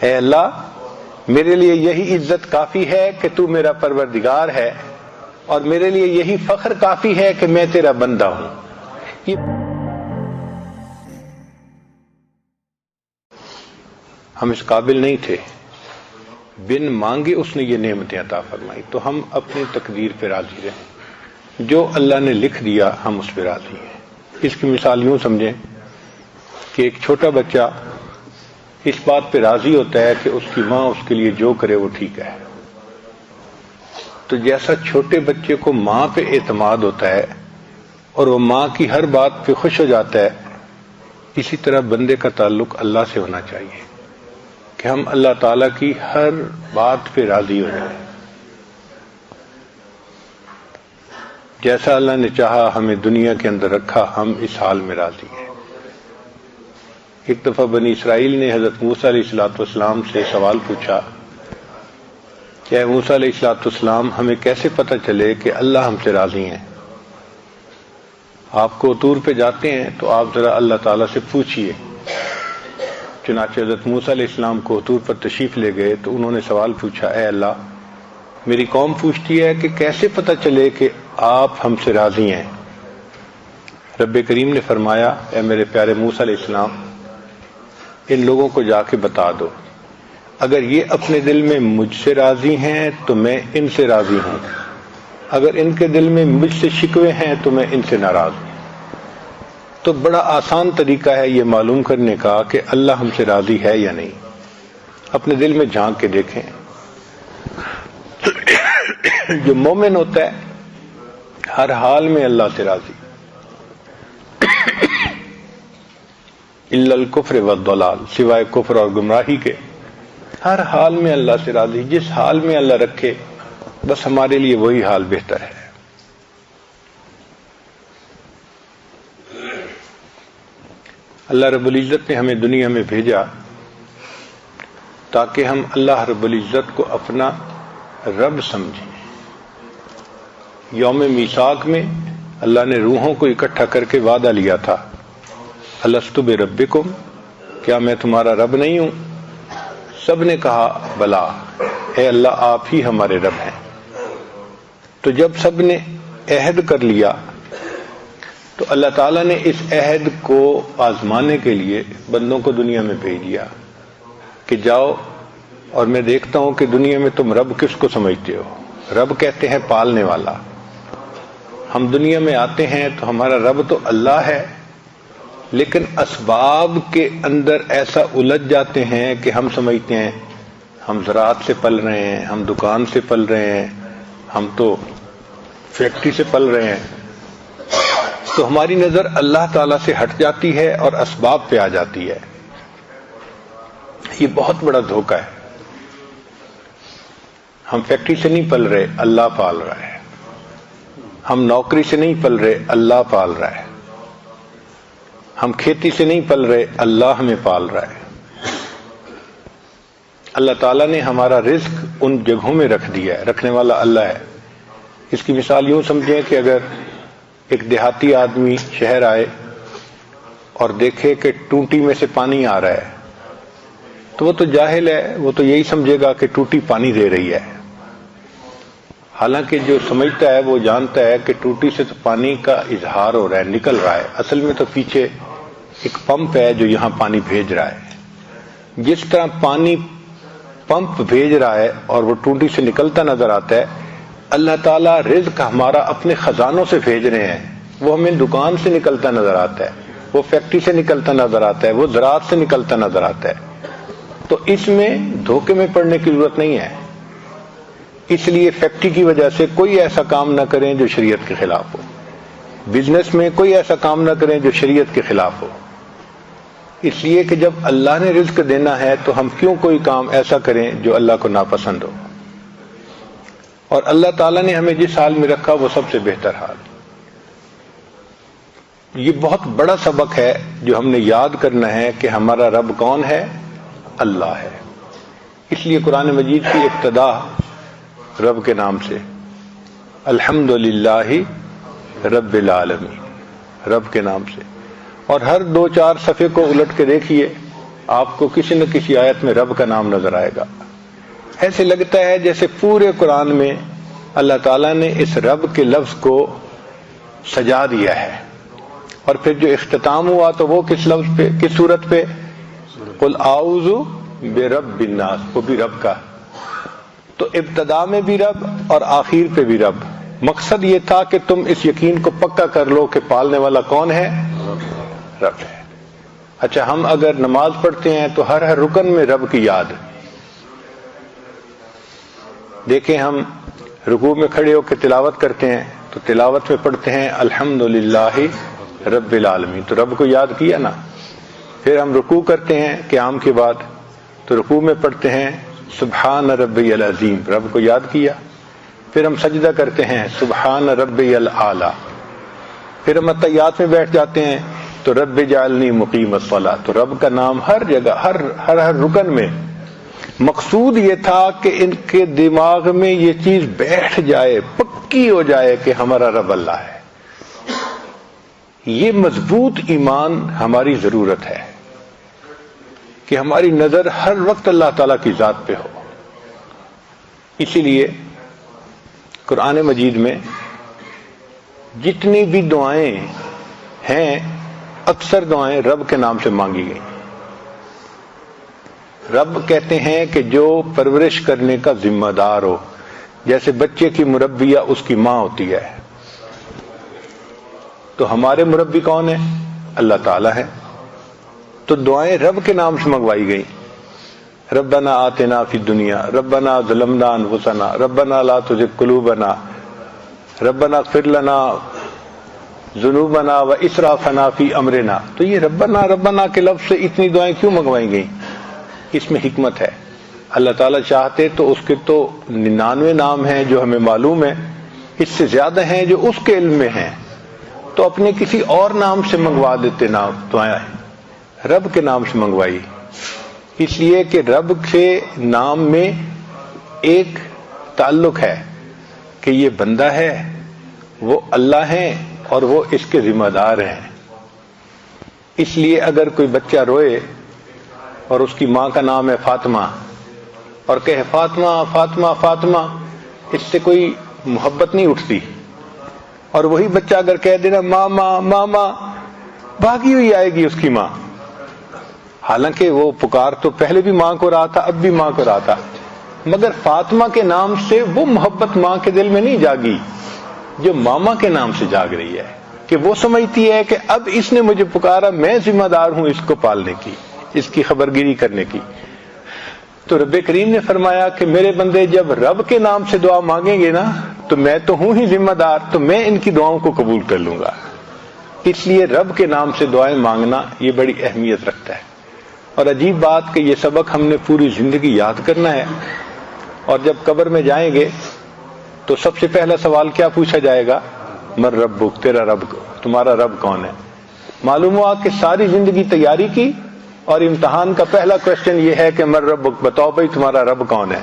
اے اللہ میرے لیے یہی عزت کافی ہے کہ تو میرا پروردگار ہے، اور میرے لیے یہی فخر کافی ہے کہ میں تیرا بندہ ہوں۔ ہم اس قابل نہیں تھے، بن مانگے اس نے یہ نعمتیں عطا فرمائی، تو ہم اپنی تقدیر پہ راضی رہیں۔ جو اللہ نے لکھ دیا ہم اس پہ راضی ہیں۔ اس کی مثال یوں سمجھیں کہ ایک چھوٹا بچہ اس بات پہ راضی ہوتا ہے کہ اس کی ماں اس کے لیے جو کرے وہ ٹھیک ہے۔ تو جیسا چھوٹے بچے کو ماں پہ اعتماد ہوتا ہے اور وہ ماں کی ہر بات پہ خوش ہو جاتا ہے، اسی طرح بندے کا تعلق اللہ سے ہونا چاہیے کہ ہم اللہ تعالیٰ کی ہر بات پہ راضی ہو جائیں۔ جیسا اللہ نے چاہا ہمیں دنیا کے اندر رکھا، ہم اس حال میں راضی ہیں۔ ایک دفعہ بنی اسرائیل نے حضرت موسیٰ علیہ السلام سے سوال پوچھا کہ اے موسیٰ علیہ السلام، ہمیں کیسے پتہ چلے کہ اللہ ہم سے راضی ہیں؟ آپ کو طور پہ جاتے ہیں تو آپ ذرا اللہ تعالیٰ سے پوچھئے۔ چنانچہ حضرت موسیٰ علیہ السلام کو طور پر تشریف لے گئے تو انہوں نے سوال پوچھا، اے اللہ میری قوم پوچھتی ہے کہ کیسے پتہ چلے کہ آپ ہم سے راضی ہیں؟ رب کریم نے فرمایا، اے میرے پیارے موسیٰ علیہ السلام، ان لوگوں کو جا کے بتا دو، اگر یہ اپنے دل میں مجھ سے راضی ہیں تو میں ان سے راضی ہوں، اگر ان کے دل میں مجھ سے شکوے ہیں تو میں ان سے ناراض ہوں۔ تو بڑا آسان طریقہ ہے یہ معلوم کرنے کا کہ اللہ ہم سے راضی ہے یا نہیں۔ اپنے دل میں جھانک کے دیکھیں۔ جو مومن ہوتا ہے ہر حال میں اللہ سے راضی، الا الکفر والضلال، سوائے کفر اور گمراہی کے، ہر حال میں اللہ سے راضی۔ جس حال میں اللہ رکھے بس ہمارے لیے وہی حال بہتر ہے۔ اللہ رب العزت نے ہمیں دنیا میں بھیجا تاکہ ہم اللہ رب العزت کو اپنا رب سمجھیں۔ یوم میثاق میں اللہ نے روحوں کو اکٹھا کر کے وعدہ لیا تھا، الست بربکم، کیا میں تمہارا رب نہیں ہوں؟ سب نے کہا بلا، اے اللہ آپ ہی ہمارے رب ہیں۔ تو جب سب نے عہد کر لیا تو اللہ تعالیٰ نے اس عہد کو آزمانے کے لیے بندوں کو دنیا میں بھیج دیا کہ جاؤ اور میں دیکھتا ہوں کہ دنیا میں تم رب کس کو سمجھتے ہو۔ رب کہتے ہیں پالنے والا۔ ہم دنیا میں آتے ہیں تو ہمارا رب تو اللہ ہے، لیکن اسباب کے اندر ایسا الجھ جاتے ہیں کہ ہم سمجھتے ہیں ہم زراعت سے پل رہے ہیں، ہم دکان سے پل رہے ہیں، ہم تو فیکٹری سے پل رہے ہیں۔ تو ہماری نظر اللہ تعالیٰ سے ہٹ جاتی ہے اور اسباب پہ آ جاتی ہے۔ یہ بہت بڑا دھوکہ ہے۔ ہم فیکٹری سے نہیں پل رہے، اللہ پال رہا ہے۔ ہم نوکری سے نہیں پل رہے، اللہ پال رہا ہے۔ ہم کھیتی سے نہیں پل رہے، اللہ ہمیں پال رہا ہے۔ اللہ تعالیٰ نے ہمارا رزق ان جگہوں میں رکھ دیا ہے، رکھنے والا اللہ ہے۔ اس کی مثال یوں سمجھیں کہ اگر ایک دیہاتی آدمی شہر آئے اور دیکھے کہ ٹوٹی میں سے پانی آ رہا ہے تو وہ تو جاہل ہے، وہ تو یہی سمجھے گا کہ ٹوٹی پانی دے رہی ہے۔ حالانکہ جو سمجھتا ہے وہ جانتا ہے کہ ٹوٹی سے تو پانی کا اظہار ہو رہا ہے، نکل رہا ہے، اصل میں تو پیچھے ایک پمپ ہے جو یہاں پانی بھیج رہا ہے۔ جس طرح پانی پمپ بھیج رہا ہے اور وہ ٹوٹی سے نکلتا نظر آتا ہے، اللہ تعالیٰ رزق ہمارا اپنے خزانوں سے بھیج رہے ہیں، وہ ہمیں دکان سے نکلتا نظر آتا ہے، وہ فیکٹری سے نکلتا نظر آتا ہے، وہ زراعت سے نکلتا نظر آتا ہے۔ تو اس میں دھوکے میں پڑنے کی ضرورت نہیں ہے۔ اس لیے فیکٹری کی وجہ سے کوئی ایسا کام نہ کریں جو شریعت کے خلاف ہو، بزنس میں کوئی ایسا کام نہ کریں جو شریعت کے خلاف ہو، اس لیے کہ جب اللہ نے رزق دینا ہے تو ہم کیوں کوئی کام ایسا کریں جو اللہ کو ناپسند ہو۔ اور اللہ تعالیٰ نے ہمیں جس حال میں رکھا وہ سب سے بہتر حال۔ یہ بہت بڑا سبق ہے جو ہم نے یاد کرنا ہے کہ ہمارا رب کون ہے؟ اللہ ہے۔ اس لیے قرآن مجید کی ابتدا رب کے نام سے، الحمدللہ رب العالمین، رب کے نام سے۔ اور ہر 2-4 صفحے کو الٹ کے دیکھیے آپ کو کسی نہ کسی آیت میں رب کا نام نظر آئے گا. ایسے لگتا ہے جیسے پورے قرآن میں اللہ تعالیٰ نے اس رب کے لفظ کو سجا دیا ہے. اور پھر جو اختتام ہوا تو وہ کس لفظ پہ، کس صورت پہ؟ قل اعوذ برب الناس، وہ بھی رب کا. تو ابتدا میں بھی رب اور آخر پہ بھی رب. مقصد یہ تھا کہ تم اس یقین کو پکا کر لو کہ پالنے والا کون ہے؟ رب ہے. اچھا، ہم اگر نماز پڑھتے ہیں تو ہر رکن میں رب کی یاد. دیکھیں، ہم رکوع میں کھڑے ہو کے تلاوت کرتے ہیں تو تلاوت میں پڑھتے ہیں الحمدللہ رب العالمین، تو رب کو یاد کیا نا. پھر ہم رکوع کرتے ہیں قیام کے بعد تو رکوع میں پڑھتے ہیں سبحان ربی العظیم، رب کو یاد کیا. پھر ہم سجدہ کرتے ہیں سبحان ربی الاعلی. پھر ہم اتحیات میں بیٹھ جاتے ہیں تو رب جعلنی مقیم الصلاۃ، تو رب کا نام ہر جگہ، ہر رکن میں. مقصود یہ تھا کہ ان کے دماغ میں یہ چیز بیٹھ جائے، پکی ہو جائے کہ ہمارا رب اللہ ہے. یہ مضبوط ایمان ہماری ضرورت ہے کہ ہماری نظر ہر وقت اللہ تعالیٰ کی ذات پہ ہو. اسی لیے قرآن مجید میں جتنی بھی دعائیں ہیں اکثر دعائیں رب کے نام سے مانگی گئی. رب کہتے ہیں کہ جو پرورش کرنے کا ذمہ دار ہو، جیسے بچے کی مربیہ اس کی ماں ہوتی ہے، تو ہمارے مربی کون ہے؟ اللہ تعالیٰ ہے. تو دعائیں رب کے نام سے منگوائی گئی. ربنا آتنا فی الدنیا، ربنا ظلمنا انفسنا، ربنا لا تزغ قلوبنا، ربنا اغفر لنا ذنوبنا واسرافنا فی امرنا. تو یہ ربنا ربنا کے لفظ سے اتنی دعائیں کیوں منگوائی گئیں؟ اس میں حکمت ہے. اللہ تعالیٰ چاہتے تو اس کے تو 99 نام ہیں جو ہمیں معلوم ہے، اس سے زیادہ ہیں جو اس کے علم میں ہیں، تو اپنے کسی اور نام سے منگوا دیتے نام. دعائیں رب کے نام سے منگوائی، اس لیے کہ رب کے نام میں ایک تعلق ہے کہ یہ بندہ ہے، وہ اللہ ہیں اور وہ اس کے ذمہ دار ہیں. اس لیے اگر کوئی بچہ روئے اور اس کی ماں کا نام ہے فاطمہ اور کہے فاطمہ فاطمہ فاطمہ، اس سے کوئی محبت نہیں اٹھتی. اور وہی بچہ اگر کہہ دینا ماما ماما، بھاگی ہوئی آئے گی اس کی ماں، حالانکہ وہ پکار تو پہلے بھی ماں کو رہا تھا، اب بھی ماں کو رہا تھا، مگر فاطمہ کے نام سے وہ محبت ماں کے دل میں نہیں جاگی جو ماما کے نام سے جاگ رہی ہے، کہ وہ سمجھتی ہے کہ اب اس نے مجھے پکارا، میں ذمہ دار ہوں اس کو پالنے کی، اس کی خبرگیری کرنے کی. تو رب کریم نے فرمایا کہ میرے بندے جب رب کے نام سے دعا مانگیں گے نا تو میں تو ہوں ہی ذمہ دار، تو میں ان کی دعاؤں کو قبول کر لوں گا. اس لیے رب کے نام سے دعائیں مانگنا یہ بڑی اہمیت رکھتا ہے. اور عجیب بات کہ یہ سبق ہم نے پوری زندگی یاد کرنا ہے. اور جب قبر میں جائیں گے تو سب سے پہلا سوال کیا پوچھا جائے گا؟ من ربک، تیرا رب، تمہارا رب کون ہے؟ معلوم ہوا کہ ساری زندگی تیاری کی اور امتحان کا پہلا کوشچن یہ ہے کہ من ربک، بتاؤ بھائی تمہارا رب کون ہے.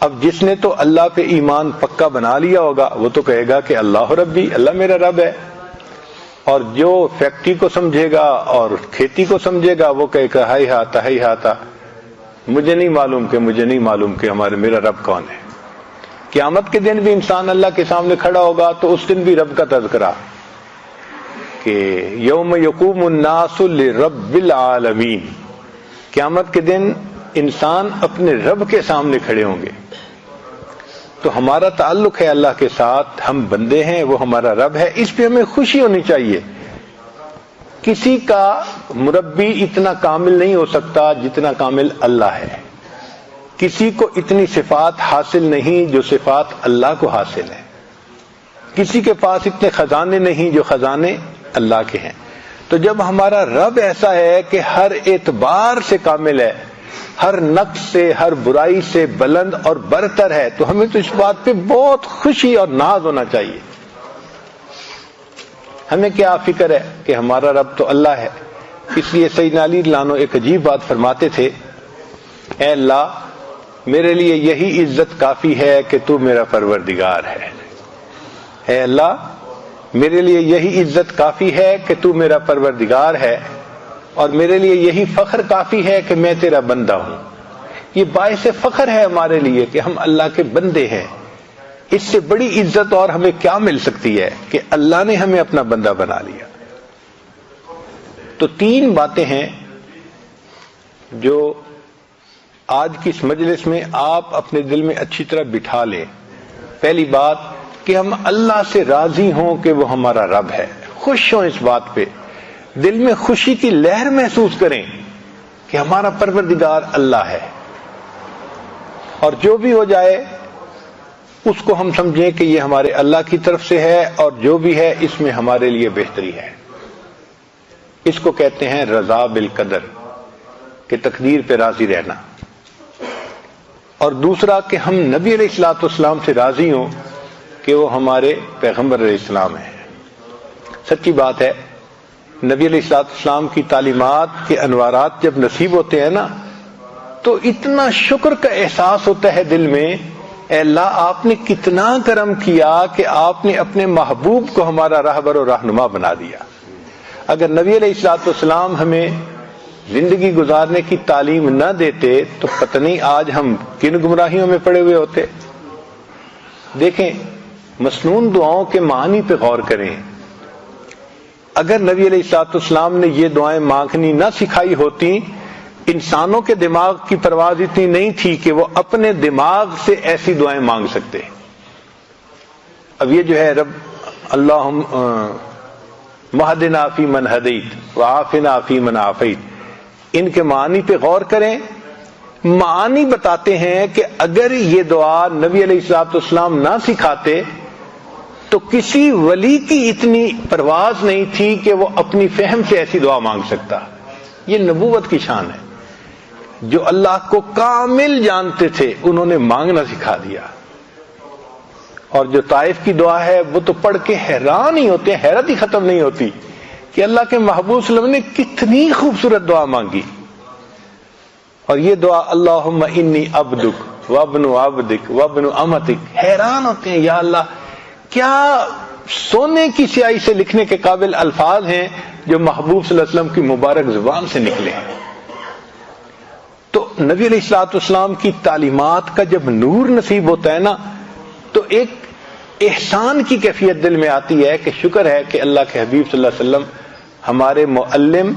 اب جس نے تو اللہ پہ ایمان پکا بنا لیا ہوگا وہ تو کہے گا کہ اللہ ربی، اللہ میرا رب ہے. اور جو فیکٹری کو سمجھے گا اور کھیتی کو سمجھے گا وہ کہے گا ہائی ہاتا، مجھے نہیں معلوم کہ میرا رب کون ہے. قیامت کے دن بھی انسان اللہ کے سامنے کھڑا ہوگا تو اس دن بھی رب کا تذکرہ کہ یوم یقوم الناس لرب العالمین. قیامت کے دن انسان اپنے رب کے سامنے کھڑے ہوں گے. تو ہمارا تعلق ہے اللہ کے ساتھ، ہم بندے ہیں، وہ ہمارا رب ہے، اس پہ ہمیں خوشی ہونی چاہیے. کسی کا مربی اتنا کامل نہیں ہو سکتا جتنا کامل اللہ ہے. کسی کو اتنی صفات حاصل نہیں جو صفات اللہ کو حاصل ہے. کسی کے پاس اتنے خزانے نہیں جو خزانے اللہ کے ہیں. تو جب ہمارا رب ایسا ہے کہ ہر اعتبار سے کامل ہے، ہر نقص سے، ہر برائی سے بلند اور برتر ہے، تو ہمیں تو اس بات پہ بہت خوشی اور ناز ہونا چاہیے. ہمیں کیا فکر ہے کہ ہمارا رب تو اللہ ہے. اس لیے سیدنا علی لانو ایک عجیب بات فرماتے تھے، اے اللہ میرے لیے یہی عزت کافی ہے کہ تو میرا پروردگار ہے. اے اللہ میرے لیے یہی عزت کافی ہے کہ تو میرا پروردگار ہے، اور میرے لیے یہی فخر کافی ہے کہ میں تیرا بندہ ہوں. یہ باعث فخر ہے ہمارے لیے کہ ہم اللہ کے بندے ہیں. اس سے بڑی عزت اور ہمیں کیا مل سکتی ہے کہ اللہ نے ہمیں اپنا بندہ بنا لیا. تو 3 باتیں ہیں جو آج کی اس مجلس میں آپ اپنے دل میں اچھی طرح بٹھا لیں. پہلی بات کہ ہم اللہ سے راضی ہوں کہ وہ ہمارا رب ہے، خوش ہوں اس بات پہ، دل میں خوشی کی لہر محسوس کریں کہ ہمارا پروردگار اللہ ہے، اور جو بھی ہو جائے اس کو ہم سمجھیں کہ یہ ہمارے اللہ کی طرف سے ہے، اور جو بھی ہے اس میں ہمارے لیے بہتری ہے. اس کو کہتے ہیں رضا بالقدر، کہ تقدیر پہ راضی رہنا. اور دوسرا کہ ہم نبی علیہ الصلوۃ والسلام سے راضی ہوں کہ وہ ہمارے پیغمبر علیہ السلام ہیں. سچی بات ہے، نبی علیہ الصلوۃ والسلام کی تعلیمات کے انوارات جب نصیب ہوتے ہیں نا تو اتنا شکر کا احساس ہوتا ہے دل میں، اے اللہ آپ نے کتنا کرم کیا کہ آپ نے اپنے محبوب کو ہمارا راہبر و رہنما بنا دیا. اگر نبی علیہ الصلوۃ والسلام ہمیں زندگی گزارنے کی تعلیم نہ دیتے تو پتہ نہیں آج ہم کن گمراہیوں میں پڑے ہوئے ہوتے. دیکھیں مسنون دعاؤں کے معنی پہ غور کریں. اگر نبی علیہ الصلوۃ والسلام نے یہ دعائیں مانگنی نہ سکھائی ہوتی، انسانوں کے دماغ کی پرواز اتنی نہیں تھی کہ وہ اپنے دماغ سے ایسی دعائیں مانگ سکتے. اب یہ جو ہے رب اللہم مہدنا فی من ہدیت وعافنا فی من عافیت، ان کے معنی پہ غور کریں. معنی بتاتے ہیں کہ اگر یہ دعا نبی علیہ الصلوۃ والسلام نہ سکھاتے تو کسی ولی کی اتنی پرواز نہیں تھی کہ وہ اپنی فہم سے ایسی دعا مانگ سکتا. یہ نبوت کی شان ہے. جو اللہ کو کامل جانتے تھے انہوں نے مانگنا سکھا دیا. اور جو طائف کی دعا ہے وہ تو پڑھ کے حیران ہی ہوتے ہیں، حیرت ہی ختم نہیں ہوتی کہ اللہ کے محبوب صلی اللہ علیہ وسلم نے کتنی خوبصورت دعا مانگی. اور یہ دعا اللہم انی عبدک وابن عبدک وابن امتک، حیران ہوتے ہیں یا اللہ کیا سونے کی سیاہی سے لکھنے کے قابل الفاظ ہیں جو محبوب صلی اللہ علیہ وسلم کی مبارک زبان سے نکلے ہیں. تو نبی علیہ الصلوۃ والسلام کی تعلیمات کا جب نور نصیب ہوتا ہے نا تو ایک احسان کی کیفیت دل میں آتی ہے کہ شکر ہے کہ اللہ کے حبیب صلی اللہ علیہ وسلم ہمارے معلم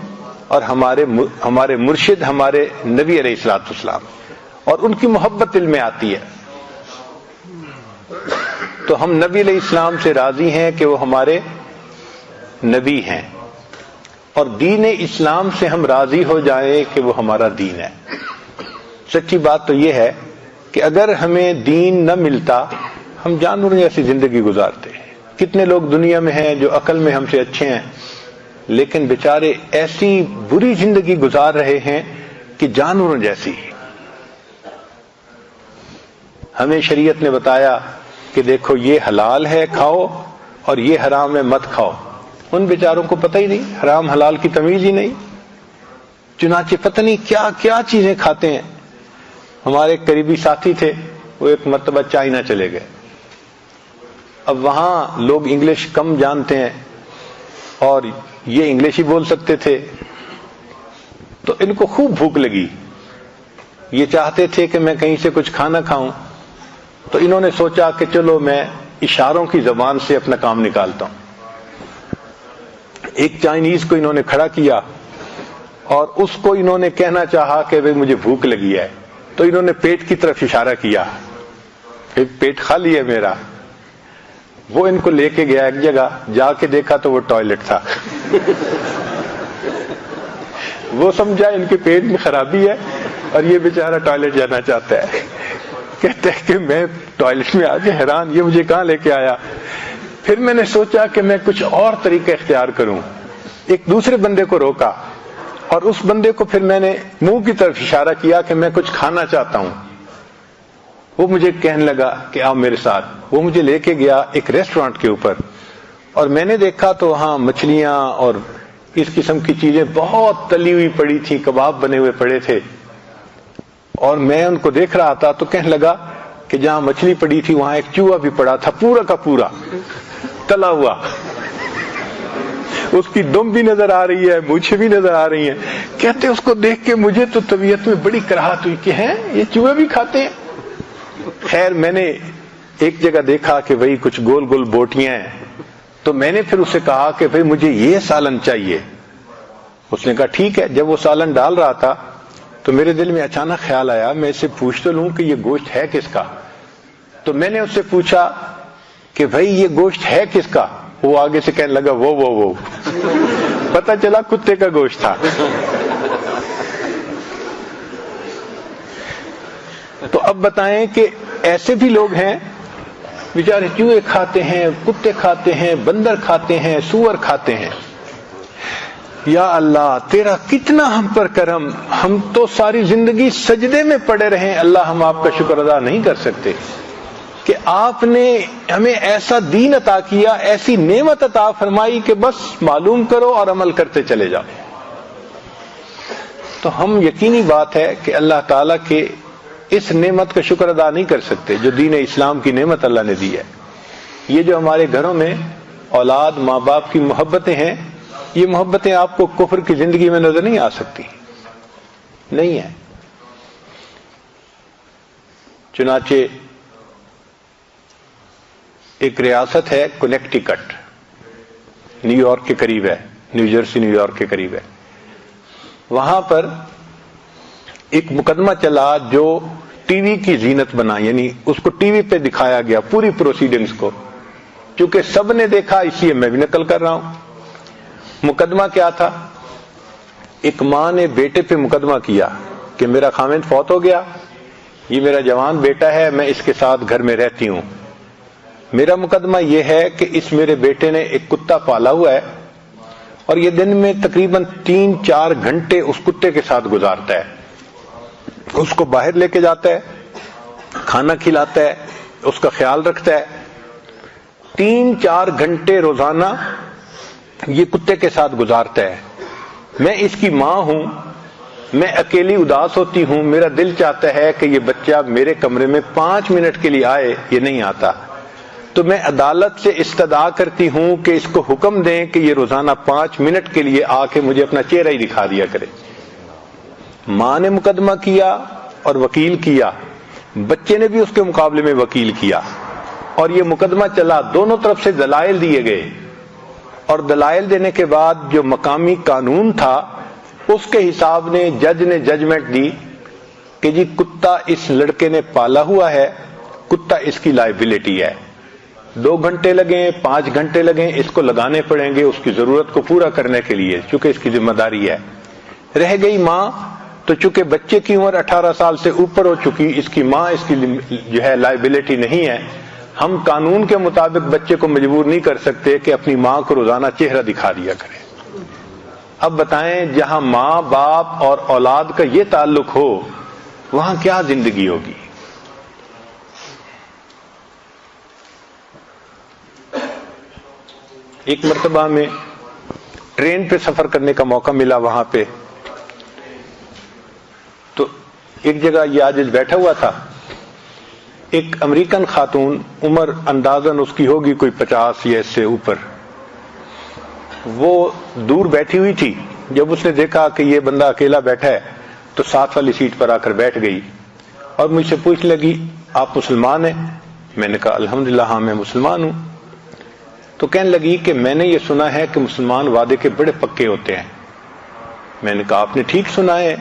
اور ہمارے مرشد ہمارے نبی علیہ الصلوۃ والسلام، اور ان کی محبت دل میں آتی ہے. تو ہم نبی علیہ السلام سے راضی ہیں کہ وہ ہمارے نبی ہیں، اور دین اسلام سے ہم راضی ہو جائیں کہ وہ ہمارا دین ہے. سچی بات تو یہ ہے کہ اگر ہمیں دین نہ ملتا ہم جانوروں جیسی زندگی گزارتے. کتنے لوگ دنیا میں ہیں جو عقل میں ہم سے اچھے ہیں لیکن بیچارے ایسی بری زندگی گزار رہے ہیں کہ جانوروں جیسی. ہمیں شریعت نے بتایا کہ دیکھو یہ حلال ہے کھاؤ اور یہ حرام ہے مت کھاؤ. ان بیچاروں کو پتہ ہی نہیں، حرام حلال کی تمیز ہی نہیں، چنانچہ پتہ نہیں کیا کیا چیزیں کھاتے ہیں. ہمارے ایک قریبی ساتھی تھے، وہ ایک مرتبہ چائنا چلے گئے. اب وہاں لوگ انگلش کم جانتے ہیں اور یہ انگلش ہی بول سکتے تھے، تو ان کو خوب بھوک لگی. یہ چاہتے تھے کہ میں کہیں سے کچھ کھانا کھاؤں، تو انہوں نے سوچا کہ چلو میں اشاروں کی زبان سے اپنا کام نکالتا ہوں. ایک چائنیز کو انہوں نے کھڑا کیا اور اس کو انہوں نے کہنا چاہا کہ بھئی مجھے بھوک لگی ہے، تو انہوں نے پیٹ کی طرف اشارہ کیا کہ پیٹ خالی ہے میرا. وہ ان کو لے کے گیا ایک جگہ، جا کے دیکھا تو وہ ٹوائلٹ تھا. وہ سمجھا ان کے پیٹ میں خرابی ہے اور یہ بیچارہ ٹوائلٹ جانا چاہتا ہے. کہتے ہیں کہ میں ٹوائلٹ میں آگے حیران، یہ مجھے کہاں لے کے آیا. پھر میں نے سوچا کہ میں کچھ اور طریقہ اختیار کروں. ایک دوسرے بندے کو روکا اور اس بندے کو پھر میں نے منہ کی طرف اشارہ کیا کہ میں کچھ کھانا چاہتا ہوں. وہ مجھے کہنے لگا کہ آؤ میرے ساتھ. وہ مجھے لے کے گیا ایک ریسٹورانٹ کے اوپر، اور میں نے دیکھا تو وہاں مچھلیاں اور اس قسم کی چیزیں بہت تلی ہوئی پڑی تھیں، کباب بنے ہوئے پڑے تھے. اور میں ان کو دیکھ رہا تھا تو کہنے لگا کہ جہاں مچھلی پڑی تھی وہاں ایک چوہا بھی پڑا تھا، پورا کا پورا تلا ہوا. اس کی دم بھی نظر آ رہی ہے، مونچھیں بھی نظر آ رہی ہیں. کہتے اس کو دیکھ کے مجھے تو طبیعت میں بڑی کراہت ہوئی کہ ہیں یہ چوہے بھی کھاتے ہیں. خیر میں نے ایک جگہ دیکھا کہ بھئی کچھ گول گول بوٹیاں ہیں, تو میں نے پھر اسے کہا کہ بھئی مجھے یہ سالن چاہیے. اس نے کہا ٹھیک ہے. جب وہ سالن ڈال رہا تھا تو میرے دل میں اچانک خیال آیا میں اسے پوچھ تو لوں کہ یہ گوشت ہے کس کا. تو میں نے اس سے پوچھا کہ بھئی یہ گوشت ہے کس کا. وہ آگے سے کہنے لگا وہ پتا چلا کتے کا گوشت تھا. تو اب بتائیں کہ ایسے بھی لوگ ہیں بیچارے چوہے کھاتے ہیں, کتے کھاتے ہیں, بندر کھاتے ہیں, سور کھاتے ہیں. یا اللہ تیرا کتنا ہم پر کرم, ہم تو ساری زندگی سجدے میں پڑے رہے. اللہ ہم آپ کا شکر ادا نہیں کر سکتے کہ آپ نے ہمیں ایسا دین عطا کیا, ایسی نعمت عطا فرمائی کہ بس معلوم کرو اور عمل کرتے چلے جاؤ. تو ہم یقینی بات ہے کہ اللہ تعالیٰ کے اس نعمت کا شکر ادا نہیں کر سکتے جو دین اسلام کی نعمت اللہ نے دی ہے. یہ جو ہمارے گھروں میں اولاد ماں باپ کی محبتیں ہیں, یہ محبتیں آپ کو کفر کی زندگی میں نظر نہیں آ سکتی, نہیں ہے. چنانچہ ایک ریاست ہے کنیکٹیکٹ, نیو یارک کے قریب ہے, نیو جرسی نیو یارک کے قریب ہے. وہاں پر ایک مقدمہ چلا جو ٹی وی کی زینت بنا, یعنی اس کو ٹی وی پہ دکھایا گیا پوری پروسیڈنگز کو. چونکہ سب نے دیکھا اس لیے میں بھی نقل کر رہا ہوں. مقدمہ کیا تھا؟ ایک ماں نے بیٹے پہ مقدمہ کیا کہ میرا خاوند فوت ہو گیا, یہ میرا جوان بیٹا ہے, میں اس کے ساتھ گھر میں رہتی ہوں. میرا مقدمہ یہ ہے کہ اس میرے بیٹے نے ایک کتا پالا ہوا ہے اور یہ دن میں تقریباً 3-4 گھنٹے اس کتے کے ساتھ گزارتا ہے. اس کو باہر لے کے جاتا ہے, کھانا کھلاتا ہے, اس کا خیال رکھتا ہے. 3-4 گھنٹے روزانہ یہ کتے کے ساتھ گزارتا ہے. میں اس کی ماں ہوں, میں اکیلی اداس ہوتی ہوں, میرا دل چاہتا ہے کہ یہ بچہ میرے کمرے میں 5 منٹ کے لیے آئے, یہ نہیں آتا. تو میں عدالت سے استدعا کرتی ہوں کہ اس کو حکم دیں کہ یہ روزانہ 5 منٹ کے لیے آ کے مجھے اپنا چہرہ ہی دکھا دیا کرے. ماں نے مقدمہ کیا اور وکیل کیا, بچے نے بھی اس کے مقابلے میں وکیل کیا, اور یہ مقدمہ چلا. دونوں طرف سے دلائل دیے گئے, اور دلائل دینے کے بعد جو مقامی قانون تھا اس کے حساب نے جج نے ججمنٹ دی کہ جی کتا اس لڑکے نے پالا ہوا ہے, کتا اس کی لائبلٹی ہے. 2 گھنٹے لگیں 5 گھنٹے لگیں, اس کو لگانے پڑیں گے اس کی ضرورت کو پورا کرنے کے لیے, چونکہ اس کی ذمہ داری ہے. رہ گئی ماں, تو چونکہ بچے کی عمر 18 سال سے اوپر ہو چکی, اس کی ماں اس کی جو ہے لائبلٹی نہیں ہے. ہم قانون کے مطابق بچے کو مجبور نہیں کر سکتے کہ اپنی ماں کو روزانہ چہرہ دکھا دیا کرے. اب بتائیں جہاں ماں باپ اور اولاد کا یہ تعلق ہو وہاں کیا زندگی ہوگی. ایک مرتبہ میں ٹرین پہ سفر کرنے کا موقع ملا. وہاں پہ تو ایک جگہ یہ آج بیٹھا ہوا تھا, ایک امریکن خاتون, عمر اندازاً اس کی ہوگی کوئی 50 یا اس سے اوپر, وہ دور بیٹھی ہوئی تھی. جب اس نے دیکھا کہ یہ بندہ اکیلا بیٹھا ہے تو ساتھ والی سیٹ پر آ کر بیٹھ گئی اور مجھ سے پوچھنے لگی آپ مسلمان ہیں؟ میں نے کہا الحمدللہ ہاں میں مسلمان ہوں. تو کہنے لگی کہ میں نے یہ سنا ہے کہ مسلمان وعدے کے بڑے پکے ہوتے ہیں. میں نے کہا آپ نے ٹھیک سنا ہے,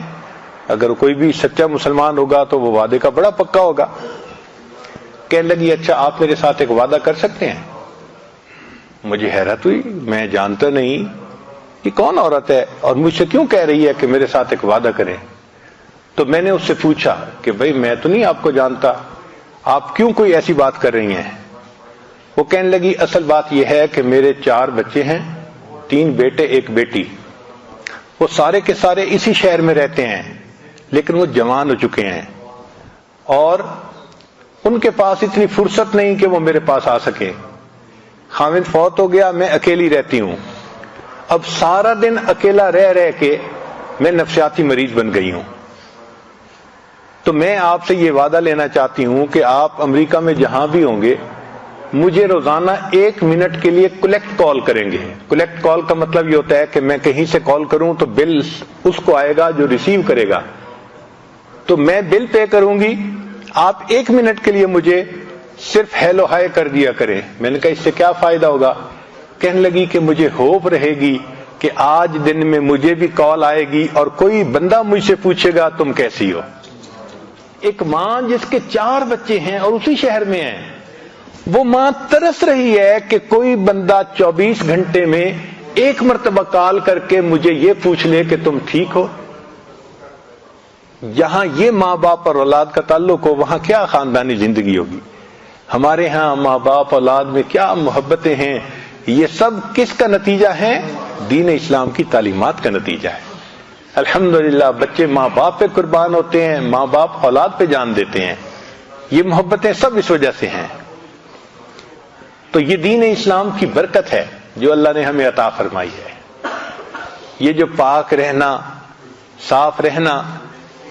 اگر کوئی بھی سچا مسلمان ہوگا تو وہ وعدے کا بڑا پکا ہوگا. کہنے لگی اچھا آپ میرے ساتھ ایک وعدہ کر سکتے ہیں؟ مجھے حیرت ہوئی, میں جانتا نہیں یہ کون عورت ہے اور مجھ سے کیوں کہہ رہی ہے کہ میرے ساتھ ایک وعدہ کریں. تو میں نے اس سے پوچھا کہ بھئی میں تو نہیں آپ کو جانتا, آپ کیوں کوئی ایسی بات کر رہی ہیں؟ وہ کہنے لگی اصل بات یہ ہے کہ میرے 4 بچے ہیں, 3 بیٹے 1 بیٹی. وہ سارے کے سارے اسی شہر میں رہتے ہیں لیکن وہ جوان ہو چکے ہیں اور ان کے پاس اتنی فرصت نہیں کہ وہ میرے پاس آ سکیں. خاوند فوت ہو گیا, میں اکیلی رہتی ہوں. اب سارا دن اکیلا رہ کے میں نفسیاتی مریض بن گئی ہوں. تو میں آپ سے یہ وعدہ لینا چاہتی ہوں کہ آپ امریکہ میں جہاں بھی ہوں گے مجھے روزانہ 1 منٹ کے لیے کلیکٹ کال کریں گے. کلیکٹ کال کا مطلب یہ ہوتا ہے کہ میں کہیں سے کال کروں تو بل اس کو آئے گا جو ریسیو کرے گا, تو میں بل پے کروں گی, آپ 1 منٹ کے لیے مجھے صرف ہیلو ہائے کر دیا کریں. میں نے کہا اس سے کیا فائدہ ہوگا؟ کہنے لگی کہ مجھے ہوپ رہے گی کہ آج دن میں مجھے بھی کال آئے گی اور کوئی بندہ مجھ سے پوچھے گا تم کیسی ہو. ایک ماں جس کے 4 بچے ہیں اور اسی شہر میں ہیں, وہ ماں ترس رہی ہے کہ کوئی بندہ 24 گھنٹے میں 1 مرتبہ کال کر کے مجھے یہ پوچھ لے کہ تم ٹھیک ہو. جہاں یہ ماں باپ اور اولاد کا تعلق ہو وہاں کیا خاندانی زندگی ہوگی. ہمارے ہاں ماں باپ اولاد میں کیا محبتیں ہیں. یہ سب کس کا نتیجہ ہے؟ دین اسلام کی تعلیمات کا نتیجہ ہے. الحمدللہ بچے ماں باپ پہ قربان ہوتے ہیں, ماں باپ اولاد پہ جان دیتے ہیں. یہ محبتیں سب اس وجہ سے ہیں. تو یہ دین اسلام کی برکت ہے جو اللہ نے ہمیں عطا فرمائی ہے. یہ جو پاک رہنا, صاف رہنا,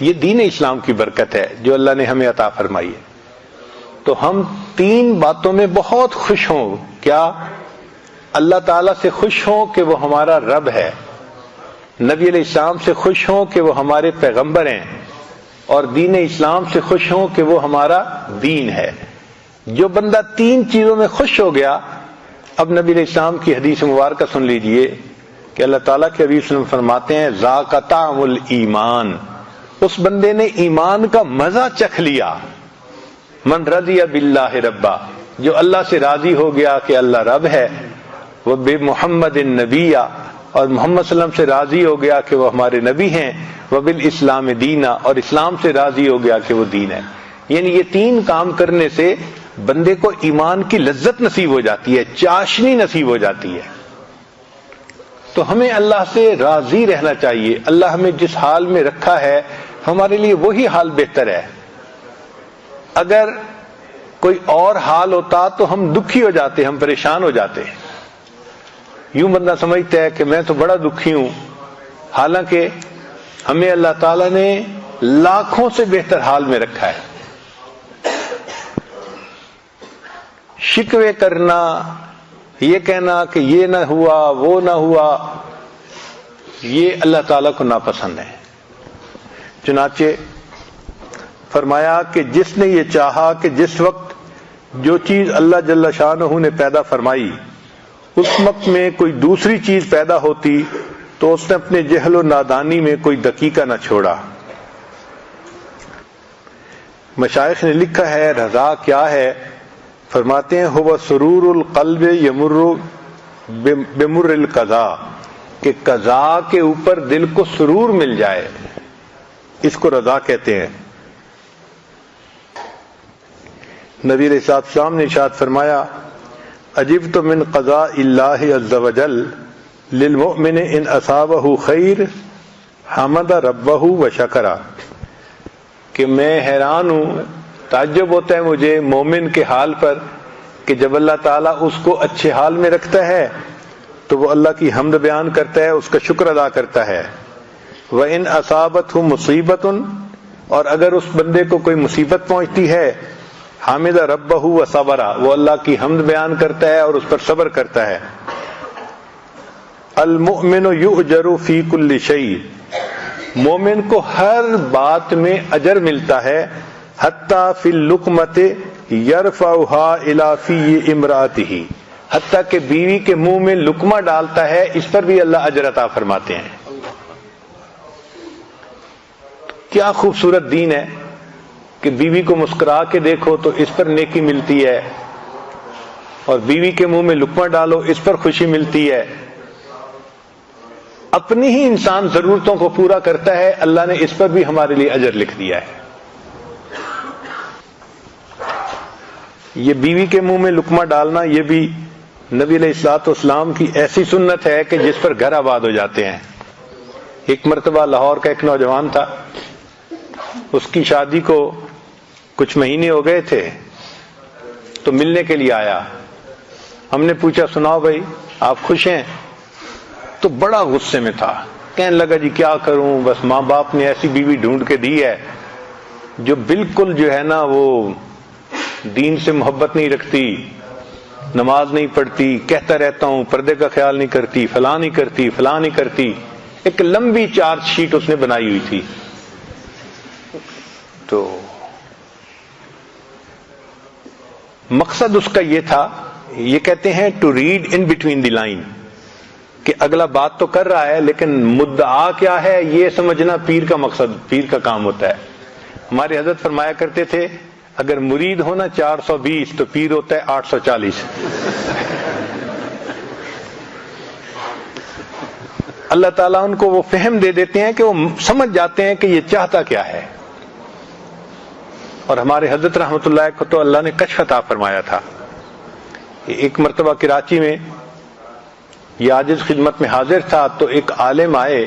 یہ دین اسلام کی برکت ہے جو اللہ نے ہمیں عطا فرمائی ہے. تو ہم 3 باتوں میں بہت خوش ہوں. کیا؟ اللہ تعالیٰ سے خوش ہوں کہ وہ ہمارا رب ہے, نبی علیہ السلام سے خوش ہوں کہ وہ ہمارے پیغمبر ہیں, اور دین اسلام سے خوش ہوں کہ وہ ہمارا دین ہے. جو بندہ 3 چیزوں میں خوش ہو گیا, اب نبی علیہ السلام کی حدیث مبارکہ سن لیجئے کہ اللہ تعالیٰ کے حبیب صلی اللہ علیہ وسلم فرماتے ہیں ذاق طعم الایمان, اس بندے نے ایمان کا مزہ چکھ لیا. من رضی باللہ ربا, جو اللہ سے راضی ہو گیا کہ اللہ رب ہے, وہ بے محمد النبی, اور محمد صلی اللہ علیہ وسلم سے راضی ہو گیا کہ وہ ہمارے نبی ہیں, وہ بالاسلام دینا, اور اسلام سے راضی ہو گیا کہ وہ دین ہے. یعنی یہ 3 کام کرنے سے بندے کو ایمان کی لذت نصیب ہو جاتی ہے, چاشنی نصیب ہو جاتی ہے. تو ہمیں اللہ سے راضی رہنا چاہیے. اللہ ہمیں جس حال میں رکھا ہے ہمارے لیے وہی حال بہتر ہے. اگر کوئی اور حال ہوتا تو ہم دکھی ہو جاتے, ہم پریشان ہو جاتے. یوں بندہ سمجھتا ہے کہ میں تو بڑا دکھی ہوں, حالانکہ ہمیں اللہ تعالیٰ نے لاکھوں سے بہتر حال میں رکھا ہے. شکوے کرنا, یہ کہنا کہ یہ نہ ہوا وہ نہ ہوا, یہ اللہ تعالیٰ کو ناپسند ہے. چنانچہ فرمایا کہ جس نے یہ چاہا کہ جس وقت جو چیز اللہ جل شانہ نے پیدا فرمائی اس وقت میں کوئی دوسری چیز پیدا ہوتی تو اس نے اپنے جہل و نادانی میں کوئی دقیقہ نہ چھوڑا. مشائخ نے لکھا ہے رضا کیا ہے, فرماتے ہیں ہوا سرور القلب یمر بمر القضاء, کہ قضاء کے اوپر دل کو سرور مل جائے, اس کو رضا کہتے ہیں. نبی علیہ السلام نے ارشاد فرمایا عجبت من قضاء اللہ عز وجل للمؤمن ان اصابہ خیر حمد ربہ وشکرہ, کہ میں حیران ہوں, تعجب ہوتا ہے مجھے مومن کے حال پر کہ جب اللہ تعالیٰ اس کو اچھے حال میں رکھتا ہے تو وہ اللہ کی حمد بیان کرتا ہے, اس کا شکر ادا کرتا ہے. وَإِنْ أَصَابَتْهُ مُصِيبَةٌ, اور اگر اس بندے کو کوئی مصیبت پہنچتی ہے حامد ربہ وصبرا, وہ اللہ کی حمد بیان کرتا ہے اور اس پر صبر کرتا ہے. المؤمن یؤجر فی کل شیء, مومن کو ہر بات میں اجر ملتا ہے. حتی فی اللقمۃ یرفعها الی فی امرأتہ, حتیٰ کہ بیوی کے منہ میں لقمہ ڈالتا ہے اس پر بھی اللہ اجر عطا فرماتے ہیں. کیا خوبصورت دین ہے کہ بیوی کو مسکرا کے دیکھو تو اس پر نیکی ملتی ہے, اور بیوی کے منہ میں لقمہ ڈالو اس پر خوشی ملتی ہے. اپنی ہی انسان ضرورتوں کو پورا کرتا ہے, اللہ نے اس پر بھی ہمارے لیے اجر لکھ دیا ہے. یہ بیوی کے منہ میں لقمہ ڈالنا یہ بھی نبی علیہ الصلوۃ والسلام کی ایسی سنت ہے کہ جس پر گھر آباد ہو جاتے ہیں. ایک مرتبہ لاہور کا ایک نوجوان تھا, اس کی شادی کو کچھ مہینے ہو گئے تھے تو ملنے کے لیے آیا. ہم نے پوچھا سناؤ بھائی آپ خوش ہیں؟ تو بڑا غصے میں تھا, کہنے لگا جی کیا کروں, بس ماں باپ نے ایسی بیوی ڈھونڈ کے دی ہے جو بالکل جو ہے نا وہ دین سے محبت نہیں رکھتی, نماز نہیں پڑھتی، کہتا رہتا ہوں پردے کا خیال نہیں کرتی، فلاں نہیں کرتی، فلاں نہیں کرتی. ایک لمبی چارج شیٹ اس نے بنائی ہوئی تھی. تو مقصد اس کا یہ تھا، یہ کہتے ہیں to read in between the line, کہ اگلا بات تو کر رہا ہے لیکن مدعا کیا ہے یہ سمجھنا پیر کا مقصد، پیر کا کام ہوتا ہے. ہمارے حضرت فرمایا کرتے تھے اگر مرید ہونا 420 تو پیر ہوتا ہے 840. اللہ تعالیٰ ان کو وہ فہم دے دیتے ہیں کہ وہ سمجھ جاتے ہیں کہ یہ چاہتا کیا ہے. اور ہمارے حضرت رحمت اللہ کو تو اللہ نے کشف عطا فرمایا تھا. ایک مرتبہ کراچی میں یہ عاجز خدمت میں حاضر تھا تو ایک عالم آئے،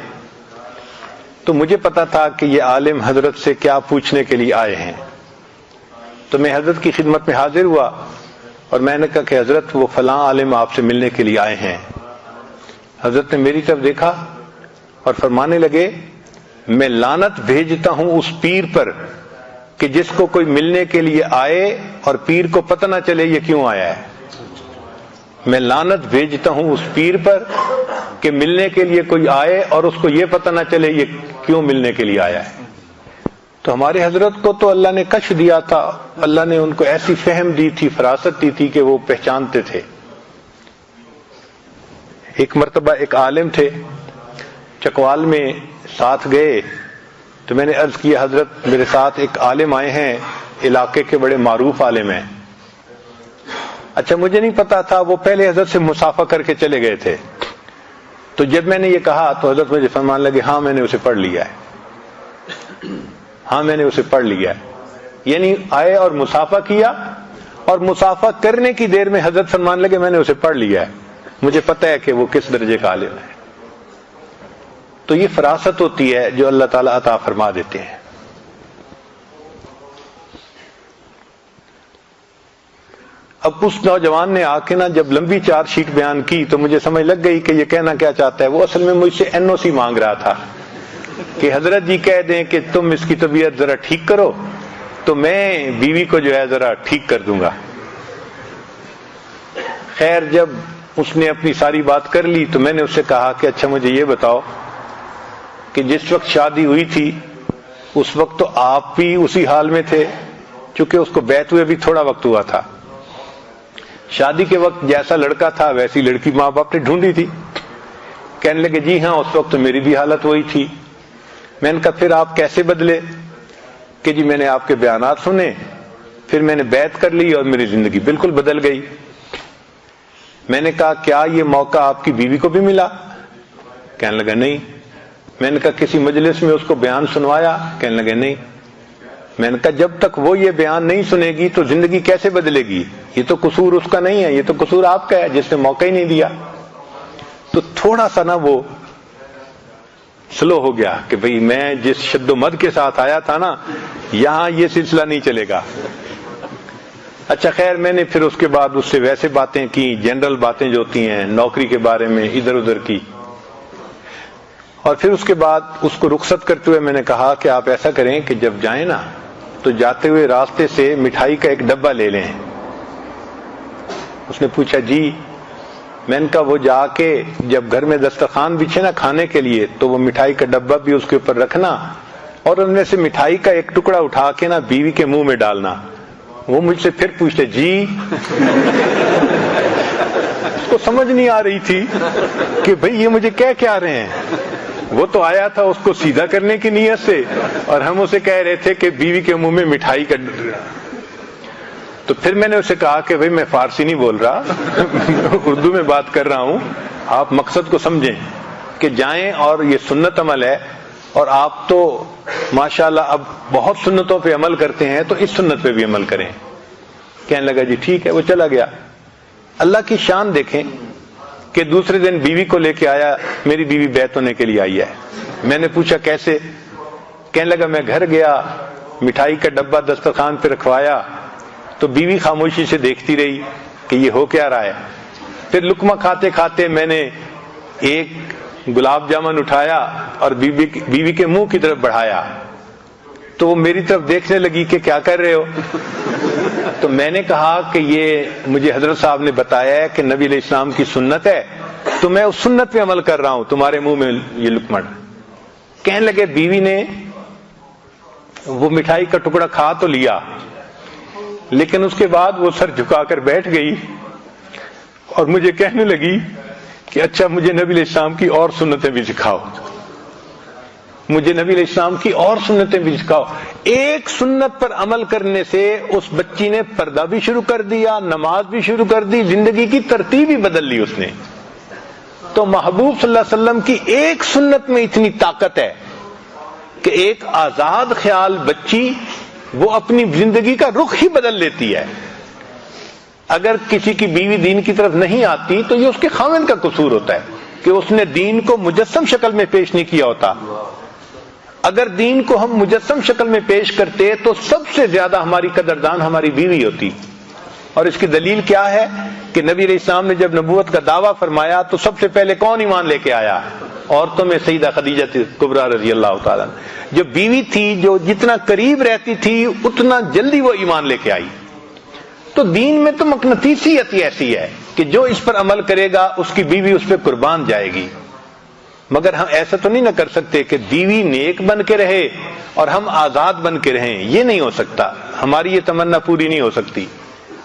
تو مجھے پتا تھا کہ یہ عالم حضرت سے کیا پوچھنے کے لیے آئے ہیں. تو میں حضرت کی خدمت میں حاضر ہوا اور میں نے کہا کہ حضرت وہ فلاں عالم آپ سے ملنے کے لیے آئے ہیں. حضرت نے میری طرف دیکھا اور فرمانے لگے میں لعنت بھیجتا ہوں اس پیر پر کہ جس کو کوئی ملنے کے لیے آئے اور پیر کو پتہ نہ چلے یہ کیوں آیا ہے. میں لعنت بھیجتا ہوں اس پیر پر کہ ملنے کے لیے کوئی آئے اور اس کو یہ پتہ نہ چلے یہ کیوں ملنے کے لیے آیا ہے. تو ہمارے حضرت کو تو اللہ نے کشف دیا تھا، اللہ نے ان کو ایسی فہم دی تھی، فراست دی تھی کہ وہ پہچانتے تھے. ایک مرتبہ ایک عالم تھے چکوال میں ساتھ گئے تو میں نے عرض کیا حضرت میرے ساتھ ایک عالم آئے ہیں، علاقے کے بڑے معروف عالم ہیں. اچھا مجھے نہیں پتا تھا، وہ پہلے حضرت سے مصافحہ کر کے چلے گئے تھے. تو جب میں نے یہ کہا تو حضرت مجھے فرمان لگے ہاں میں نے اسے پڑھ لیا ہے، ہاں میں نے اسے پڑھ لیا ہے. یعنی آئے اور مصافحہ کیا اور مصافحہ کرنے کی دیر میں حضرت فرمان لگے میں نے اسے پڑھ لیا ہے، مجھے پتہ ہے کہ وہ کس درجے کا عالم ہے. تو یہ فراست ہوتی ہے جو اللہ تعالیٰ عطا فرما دیتے ہیں. اب اس نوجوان نے آ کے نا جب لمبی چارج شیٹ بیان کی تو مجھے سمجھ لگ گئی کہ یہ کہنا کیا چاہتا ہے. وہ اصل میں مجھ سے NOC مانگ رہا تھا کہ حضرت جی کہہ دیں کہ تم اس کی طبیعت ذرا ٹھیک کرو تو میں بیوی کو جو ہے ذرا ٹھیک کر دوں گا. خیر جب اس نے اپنی ساری بات کر لی تو میں نے اس سے کہا کہ اچھا مجھے یہ بتاؤ کہ جس وقت شادی ہوئی تھی اس وقت تو آپ بھی اسی حال میں تھے، چونکہ اس کو بیعت ہوئے بھی تھوڑا وقت ہوا تھا. شادی کے وقت جیسا لڑکا تھا ویسی لڑکی ماں باپ نے ڈھونڈی تھی. کہنے لگے جی ہاں اس وقت تو میری بھی حالت وہی تھی. میں نے کہا پھر آپ کیسے بدلے؟ کہ جی میں نے آپ کے بیانات سنے، پھر میں نے بیعت کر لی اور میری زندگی بالکل بدل گئی. میں نے کہا کیا یہ موقع آپ کی بیوی کو بھی ملا؟ کہنے لگا نہیں. میں نے کہا کسی مجلس میں اس کو بیان سنوایا؟ کہنے لگے نہیں. میں نے کہا جب تک وہ یہ بیان نہیں سنے گی تو زندگی کیسے بدلے گی؟ یہ تو قصور اس کا نہیں ہے، یہ تو قصور آپ کا ہے جس نے موقع ہی نہیں دیا. تو تھوڑا سا نا وہ سلو ہو گیا کہ بھئی میں جس شد و مد کے ساتھ آیا تھا نا یہاں یہ سلسلہ نہیں چلے گا. اچھا خیر میں نے پھر اس کے بعد اس سے ویسے باتیں کی، جنرل باتیں جو ہوتی ہیں نوکری کے بارے میں ادھر ادھر کی. اور پھر اس کے بعد اس کو رخصت کرتے ہوئے میں نے کہا کہ آپ ایسا کریں کہ جب جائیں نا تو جاتے ہوئے راستے سے مٹھائی کا ایک ڈبہ لے لیں. اس نے پوچھا جی؟ میں نے کہا وہ جا کے جب گھر میں دسترخوان بچھے نا کھانے کے لیے تو وہ مٹھائی کا ڈبہ بھی اس کے اوپر رکھنا اور ان میں سے مٹھائی کا ایک ٹکڑا اٹھا کے نا بیوی کے منہ میں ڈالنا. وہ مجھ سے پھر پوچھتے جی؟ اس کو سمجھ نہیں آ رہی تھی کہ بھئی یہ مجھے کہہ کیا رہے ہیں. وہ تو آیا تھا اس کو سیدھا کرنے کی نیت سے اور ہم اسے کہہ رہے تھے کہ بیوی کے منہ میں مٹھائی کا. تو پھر میں نے اسے کہا کہ بھئی میں فارسی نہیں بول رہا اردو میں بات کر رہا ہوں، آپ مقصد کو سمجھیں کہ جائیں اور یہ سنت عمل ہے اور آپ تو ماشاءاللہ اب بہت سنتوں پہ عمل کرتے ہیں تو اس سنت پہ بھی عمل کریں. کہنے لگا جی ٹھیک ہے. وہ چلا گیا. اللہ کی شان دیکھیں کہ دوسرے دن بیوی کو لے کے آیا، میری بیوی بیعت ہونے کے لیے آئی ہے. میں نے پوچھا کیسے؟ کہنے لگا میں گھر گیا، مٹھائی کا ڈبہ دسترخوان پہ رکھوایا تو بیوی خاموشی سے دیکھتی رہی کہ یہ ہو کیا رہا ہے. پھر لقمہ کھاتے کھاتے میں نے ایک گلاب جامن اٹھایا اور بیوی کے منہ کی طرف بڑھایا تو وہ میری طرف دیکھنے لگی کہ کیا کر رہے ہو؟ تو میں نے کہا کہ یہ مجھے حضرت صاحب نے بتایا ہے کہ نبی علیہ السلام کی سنت ہے، تو میں اس سنت پہ عمل کر رہا ہوں، تمہارے منہ میں یہ لقمہ۔ کہنے لگے بیوی نے وہ مٹھائی کا ٹکڑا کھا تو لیا، لیکن اس کے بعد وہ سر جھکا کر بیٹھ گئی اور مجھے کہنے لگی کہ اچھا مجھے نبی علیہ السلام کی اور سنتیں بھی سکھاؤ، مجھے نبی علیہ السلام کی اور سنتیں بھی سکھاؤ۔ ایک سنت پر عمل کرنے سے اس بچی نے پردہ بھی شروع کر دیا، نماز بھی شروع کر دی، زندگی کی ترتیب ہی بدل لی اس نے۔ تو محبوب صلی اللہ علیہ وسلم کی ایک سنت میں اتنی طاقت ہے کہ ایک آزاد خیال بچی وہ اپنی زندگی کا رخ ہی بدل لیتی ہے۔ اگر کسی کی بیوی دین کی طرف نہیں آتی تو یہ اس کے خاوند کا قصور ہوتا ہے کہ اس نے دین کو مجسم شکل میں پیش نہیں کیا ہوتا۔ اگر دین کو ہم مجسم شکل میں پیش کرتے تو سب سے زیادہ ہماری قدردان ہماری بیوی ہوتی، اور اس کی دلیل کیا ہے کہ نبی علیہ السلام نے جب نبوت کا دعویٰ فرمایا تو سب سے پہلے کون ایمان لے کے آیا؟ عورتوں میں سیدہ خدیجہ کبریٰ رضی اللہ تعالیٰ، جو بیوی تھی جو جتنا قریب رہتی تھی اتنا جلدی وہ ایمان لے کے آئی۔ تو دین میں تو مقناطیسیت ایسی ہے کہ جو اس پر عمل کرے گا اس کی بیوی اس پہ قربان جائے گی۔ مگر ہم ایسا تو نہیں نہ کر سکتے کہ بیوی نیک بن کے رہے اور ہم آزاد بن کے رہیں، یہ نہیں ہو سکتا، ہماری یہ تمنا پوری نہیں ہو سکتی۔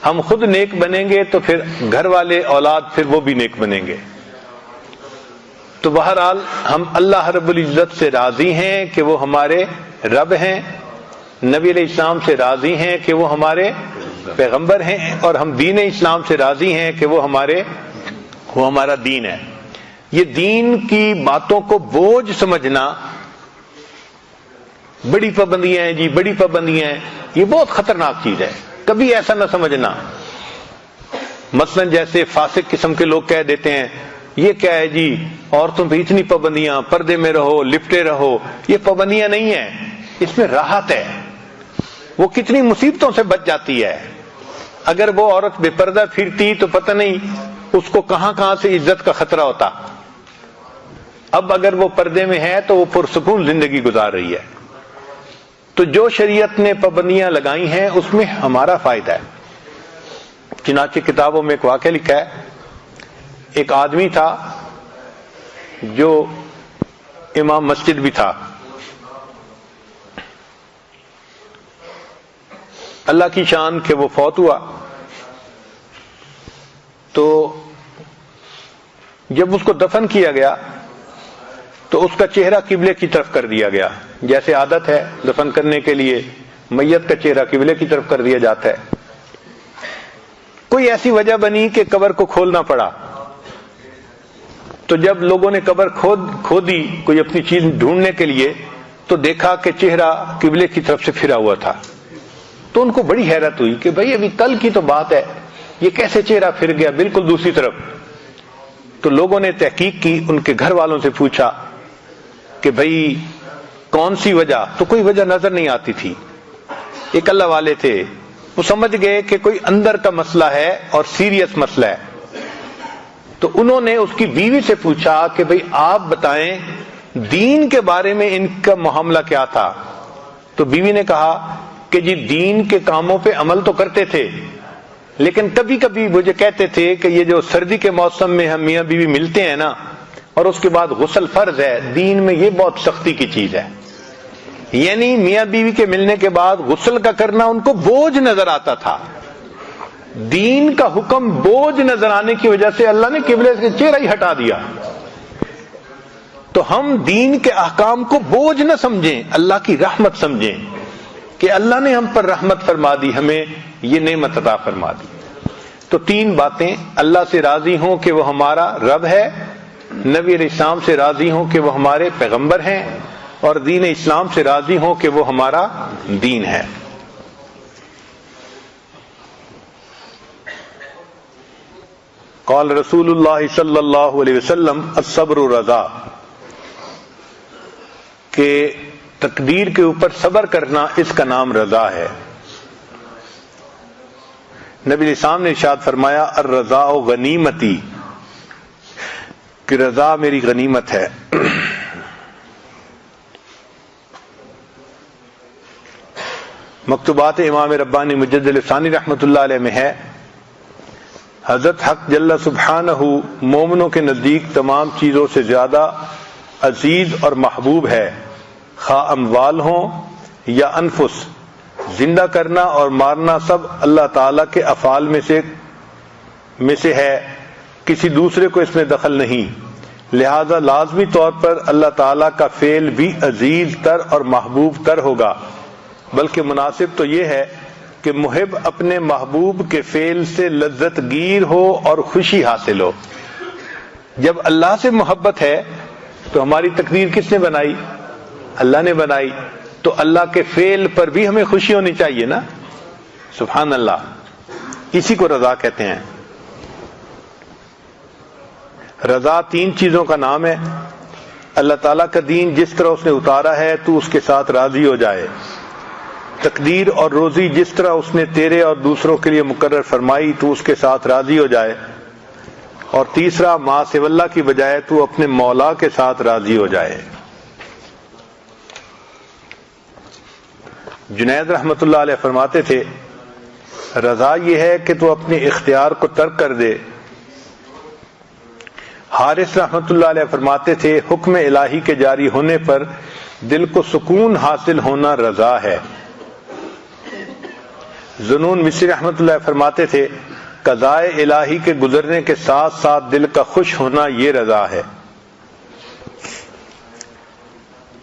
ہم خود نیک بنیں گے تو پھر گھر والے اولاد پھر وہ بھی نیک بنیں گے۔ تو بہرحال ہم اللہ رب العزت سے راضی ہیں کہ وہ ہمارے رب ہیں، نبی علیہ السلام سے راضی ہیں کہ وہ ہمارے پیغمبر ہیں، اور ہم دین اسلام سے راضی ہیں کہ وہ ہمارا دین ہے۔ یہ دین کی باتوں کو بوجھ سمجھنا، بڑی پابندیاں ہیں جی، بڑی پابندیاں ہیں، یہ بہت خطرناک چیز ہے، کبھی ایسا نہ سمجھنا۔ مثلا جیسے فاسق قسم کے لوگ کہہ دیتے ہیں یہ کیا ہے جی، عورتوں پہ اتنی پابندیاں، پردے میں رہو، لپٹے رہو، یہ پابندیاں نہیں ہیں، اس میں راحت ہے، وہ کتنی مصیبتوں سے بچ جاتی ہے۔ اگر وہ عورت بے پردہ پھرتی تو پتہ نہیں اس کو کہاں کہاں سے عزت کا خطرہ ہوتا۔ اب اگر وہ پردے میں ہے تو وہ پرسکون زندگی گزار رہی ہے۔ تو جو شریعت نے پابندیاں لگائی ہیں اس میں ہمارا فائدہ ہے۔ چنانچہ کتابوں میں ایک واقعہ لکھا ہے، ایک آدمی تھا جو امام مسجد بھی تھا، اللہ کی شان کہ وہ فوت ہوا۔ تو جب اس کو دفن کیا گیا تو اس کا چہرہ قبلے کی طرف کر دیا گیا، جیسے عادت ہے دفن کرنے کے لیے میت کا چہرہ قبلے کی طرف کر دیا جاتا ہے۔ کوئی ایسی وجہ بنی کہ قبر کو کھولنا پڑا، تو جب لوگوں نے قبر کھودی کوئی اپنی چیز ڈھونڈنے کے لیے تو دیکھا کہ چہرہ قبلے کی طرف سے پھرا ہوا تھا۔ تو ان کو بڑی حیرت ہوئی کہ بھئی ابھی کل کی تو بات ہے، یہ کیسے چہرہ پھر گیا بالکل دوسری طرف۔ تو لوگوں نے تحقیق کی، ان کے گھر والوں سے پوچھا کہ بھئی کون سی وجہ، تو کوئی وجہ نظر نہیں آتی تھی۔ ایک اللہ والے تھے، وہ سمجھ گئے کہ کوئی اندر کا مسئلہ ہے اور سیریس مسئلہ ہے۔ تو انہوں نے اس کی بیوی سے پوچھا کہ بھئی آپ بتائیں دین کے بارے میں ان کا معاملہ کیا تھا؟ تو بیوی نے کہا کہ جی دین کے کاموں پہ عمل تو کرتے تھے، لیکن کبھی کبھی مجھے کہتے تھے کہ یہ جو سردی کے موسم میں ہم میاں بیوی ملتے ہیں نا، اور اس کے بعد غسل فرض ہے، دین میں یہ بہت سختی کی چیز ہے، یعنی میاں بیوی کے ملنے کے بعد غسل کا کرنا ان کو بوجھ نظر آتا تھا۔ دین کا حکم بوجھ نظر آنے کی وجہ سے اللہ نے قبلے سے چہرہ ہی ہٹا دیا۔ تو ہم دین کے احکام کو بوجھ نہ سمجھیں، اللہ کی رحمت سمجھیں کہ اللہ نے ہم پر رحمت فرما دی، ہمیں یہ نعمت عطا فرما دی۔ تو تین باتیں، اللہ سے راضی ہوں کہ وہ ہمارا رب ہے، نبی علیہ السلام سے راضی ہوں کہ وہ ہمارے پیغمبر ہیں، اور دین اسلام سے راضی ہوں کہ وہ ہمارا دین ہے۔ قال رسول اللہ صلی اللہ علیہ وسلم الصبر رضا، کہ تقدیر کے اوپر صبر کرنا اس کا نام رضا ہے۔ نبی علیہ السلام نے ارشاد فرمایا الرضا غنیمتی، کہ رضا میری غنیمت ہے۔ مکتوبات امام ربانی مجدد ثانی رحمۃ اللہ علیہ میں ہے، حضرت حق جل سبحانہ مومنوں کے نزدیک تمام چیزوں سے زیادہ عزیز اور محبوب ہے، خواہ اموال ہوں یا انفس، زندہ کرنا اور مارنا سب اللہ تعالی کے افعال میں سے ہے، کسی دوسرے کو اس میں دخل نہیں، لہذا لازمی طور پر اللہ تعالی کا فعل بھی عزیز تر اور محبوب تر ہوگا، بلکہ مناسب تو یہ ہے کہ محب اپنے محبوب کے فعل سے لذت گیر ہو اور خوشی حاصل ہو۔ جب اللہ سے محبت ہے تو ہماری تقدیر کس نے بنائی؟ اللہ نے بنائی، تو اللہ کے فعل پر بھی ہمیں خوشی ہونی چاہیے نا، سبحان اللہ، اسی کو رضا کہتے ہیں۔ رضا 3 چیزوں کا نام ہے۔ اللہ تعالیٰ کا دین جس طرح اس نے اتارا ہے تو اس کے ساتھ راضی ہو جائے، تقدیر اور روزی جس طرح اس نے تیرے اور دوسروں کے لیے مقرر فرمائی تو اس کے ساتھ راضی ہو جائے، اور تیسرا ما سوی اللہ کی بجائے تو اپنے مولا کے ساتھ راضی ہو جائے۔ جنید رحمت اللہ علیہ فرماتے تھے، رضا یہ ہے کہ تو اپنے اختیار کو ترک کر دے۔ حارث رحمت اللہ علیہ فرماتے تھے، حکم الہی کے جاری ہونے پر دل کو سکون حاصل ہونا رضا ہے۔ ذنون مصری رحمت اللہ فرماتے تھے، قضاء الہی کے گزرنے کے ساتھ ساتھ دل کا خوش ہونا یہ رضا ہے۔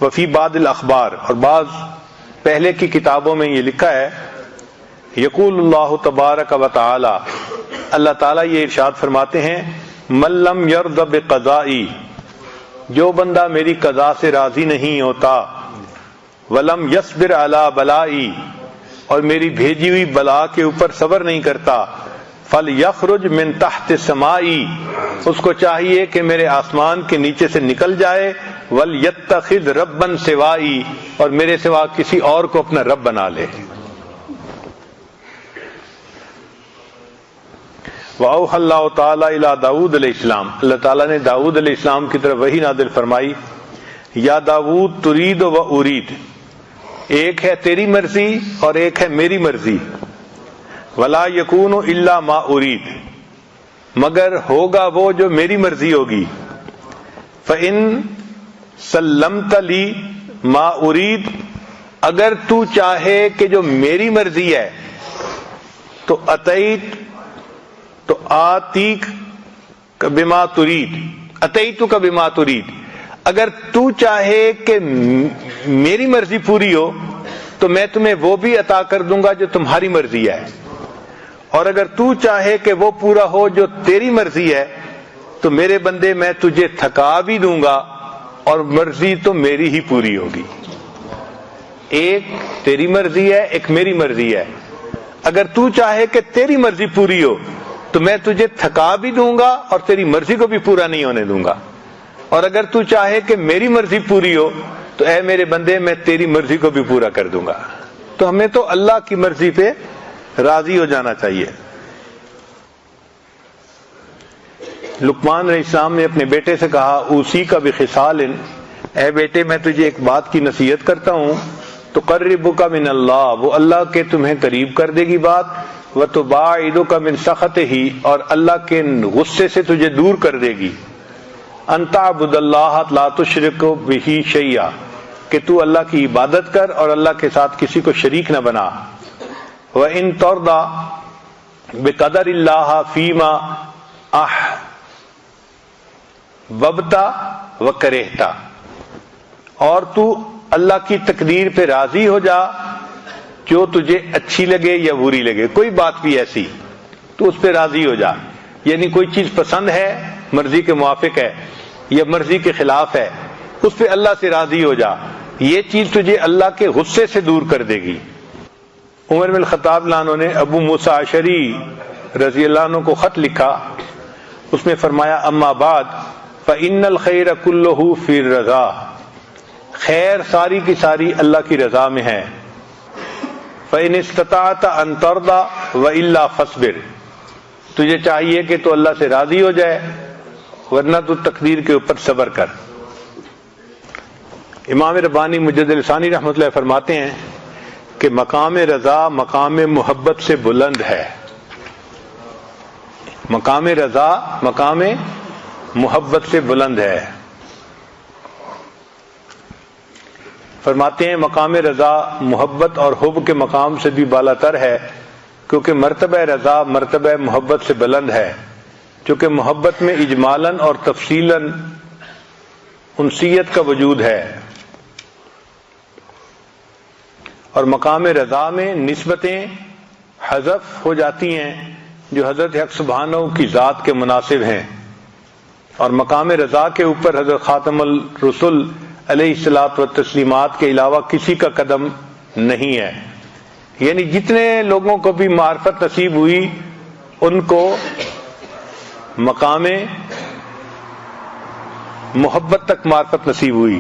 وفی بعض الاخبار، اور بعض پہلے کی کتابوں میں یہ لکھا ہے، یقول اللہ تبارک و تعالی، اللہ تعالیٰ یہ ارشاد فرماتے ہیں، من لم یرض بقضائی، جو بندہ میری قضا سے راضی نہیں ہوتا، ولم یصبر علی بلائی، اور میری بھیجی ہوئی بلا کے اوپر صبر نہیں کرتا، فلیخرج من تحت سمائی، اس کو چاہیے کہ میرے آسمان کے نیچے سے نکل جائے، ولیتخذ ربا سوائی، اور میرے سوا کسی اور کو اپنا رب بنا لے۔ وَأَوْحَى اللَّهُ تَعَالَى إِلَىٰ داؤد علیہ السلام، اللہ تعالیٰ نے داؤد علیہ السلام کی طرف وحی نازل فرمائی، یا داؤد ترید و ارید، ایک ہے تیری مرضی اور ایک ہے میری مرضی، ولا یکون الا ما ارید، مگر ہوگا وہ جو میری مرضی ہوگی، فإن سلمت لی ما ارید، اگر تو چاہے کہ جو میری مرضی ہے تو آتیک بما ترید، اتیتک بما ترید، اگر تو چاہے کہ میری مرضی پوری ہو تو میں تمہیں وہ بھی عطا کر دوں گا جو تمہاری مرضی ہے، اور اگر تو چاہے کہ وہ پورا ہو جو تیری مرضی ہے تو میرے بندے میں تجھے تھکا بھی دوں گا، اور مرضی تو میری ہی پوری ہوگی۔ ایک تیری مرضی ہے، ایک میری مرضی ہے، اگر تو چاہے کہ تیری مرضی پوری ہو تو میں تجھے تھکا بھی دوں گا اور تیری مرضی کو بھی پورا نہیں ہونے دوں گا، اور اگر تو چاہے کہ میری مرضی پوری ہو تو اے میرے بندے میں تیری مرضی کو بھی پورا کر دوں گا۔ تو ہمیں تو اللہ کی مرضی پہ راضی ہو جانا چاہیے۔ لقمان علیہ السلام نے اپنے بیٹے سے کہا، اوصی کا بخصال، اے بیٹے میں تجھے ایک بات کی نصیحت کرتا ہوں، تقربک من اللہ، وہ اللہ کے تمہیں قریب کر دے گی بات، وتباعدک من سخطہ، اور اللہ کے غصے سے تجھے دور کر دے گی، ان تعبد اللہ لا تشرک بہ شیئا، کہ تو اللہ کی عبادت کر اور اللہ کے ساتھ کسی کو شریک نہ بنا، وَإِن تَرْضَى بِقَدَرِ اللَّهِ فِيمَا أَحْبَبْتَ وَكَرِهْتَ، اور تو اللہ کی تقدیر پہ راضی ہو جا جو تجھے اچھی لگے یا بری لگے، کوئی بات بھی ایسی تو اس پہ راضی ہو جا، یعنی کوئی چیز پسند ہے، مرضی کے موافق ہے یا مرضی کے خلاف ہے، اس پہ اللہ سے راضی ہو جا، یہ چیز تجھے اللہ کے غصے سے دور کر دے گی۔ عمر بن الخطاب عنہ نے ابو موسیٰ اشعری رضی اللہ عنہ کو خط لکھا، اس میں فرمایا، اما بعد فإن الخیر کلہ فی الرضا، خیر ساری کی ساری اللہ کی رضا میں ہے، فإن استطعت ان ترضى وإلا فاصبر، تجھے چاہیے کہ تو اللہ سے راضی ہو جائے ورنہ تو تقدیر کے اوپر صبر کر۔ امام ربانی مجدد ثانی رحمۃ اللہ فرماتے ہیں، کہ مقام رضا مقام محبت سے بلند ہے. مقام رضا مقام محبت سے بلند ہے. فرماتے ہیں مقام رضا محبت اور حب کے مقام سے بھی بالا تر ہے، کیونکہ مرتبہ رضا مرتبہ محبت سے بلند ہے، چونکہ محبت میں اجمالاً اور تفصیلاً انسیت کا وجود ہے، اور مقام رضا میں نسبتیں حذف ہو جاتی ہیں جو حضرت حق سبحانہ کی ذات کے مناسب ہیں، اور مقام رضا کے اوپر حضرت خاتم الرسل علیہ الصلوۃ والتسلیمات کے علاوہ کسی کا قدم نہیں ہے. یعنی جتنے لوگوں کو بھی معرفت نصیب ہوئی ان کو مقام محبت تک معرفت نصیب ہوئی،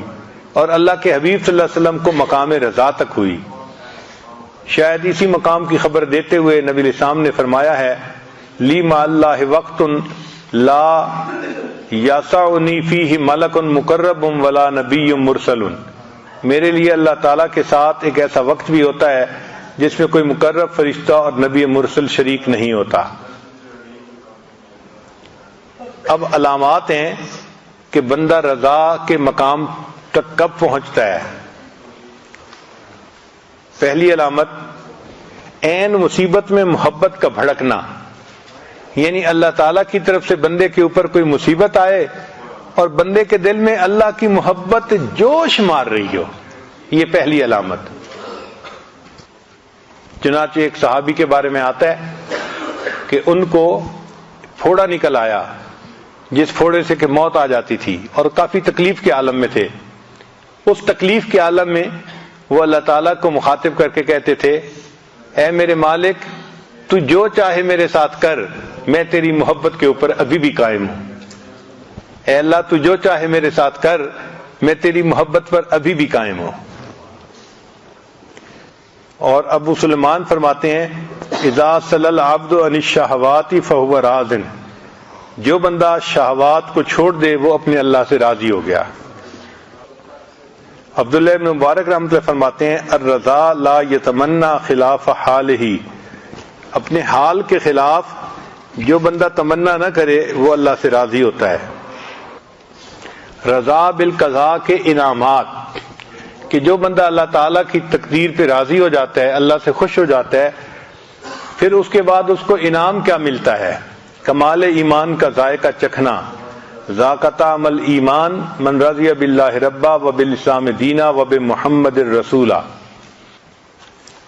اور اللہ کے حبیب صلی اللہ علیہ وسلم کو مقام رضا تک ہوئی. شاید اسی مقام کی خبر دیتے ہوئے نبی علیہ السلام نے فرمایا ہے لی مع اللہ وقت لا یسعنی فیہ ملک مقرب ولا نبی مرسل. میرے لیے اللہ تعالیٰ کے ساتھ ایک ایسا وقت بھی ہوتا ہے جس میں کوئی مقرب فرشتہ اور نبی مرسل شریک نہیں ہوتا. اب علامات ہیں کہ بندہ رضا کے مقام تک کب پہنچتا ہے. پہلی علامت عین مصیبت میں محبت کا بھڑکنا، یعنی اللہ تعالیٰ کی طرف سے بندے کے اوپر کوئی مصیبت آئے اور بندے کے دل میں اللہ کی محبت جوش مار رہی ہو، یہ پہلی علامت. چنانچہ ایک صحابی کے بارے میں آتا ہے کہ ان کو پھوڑا نکل آیا، جس پھوڑے سے کہ موت آ جاتی تھی، اور کافی تکلیف کے عالم میں تھے. اس تکلیف کے عالم میں وہ اللہ تعالیٰ کو مخاطب کر کے کہتے تھے اے میرے مالک تو جو چاہے میرے ساتھ کر، میں تیری محبت کے اوپر ابھی بھی قائم ہوں. اے اللہ تو جو چاہے میرے ساتھ کر، میں تیری محبت پر ابھی بھی قائم ہوں. اور ابو سلیمان فرماتے ہیں اذا صلی العبد عن الشہوات فهو راض، جو بندہ شہوات کو چھوڑ دے وہ اپنے اللہ سے راضی ہو گیا. عبداللہ ابن مبارک رحمۃ اللہ فرماتے ہیں الرضا لا یتمنا خلاف حالہ، اپنے حال کے خلاف جو بندہ تمنا نہ کرے وہ اللہ سے راضی ہوتا ہے. رضا بالقضاء کے انعامات، کہ جو بندہ اللہ تعالیٰ کی تقدیر پہ راضی ہو جاتا ہے، اللہ سے خوش ہو جاتا ہے، پھر اس کے بعد اس کو انعام کیا ملتا ہے؟ کمال ایمان کا ذائقہ چکھنا. ذاق طعم الایمان من رضی باللہ ربا و بالاسلام دینا و بمحمد الرسولہ.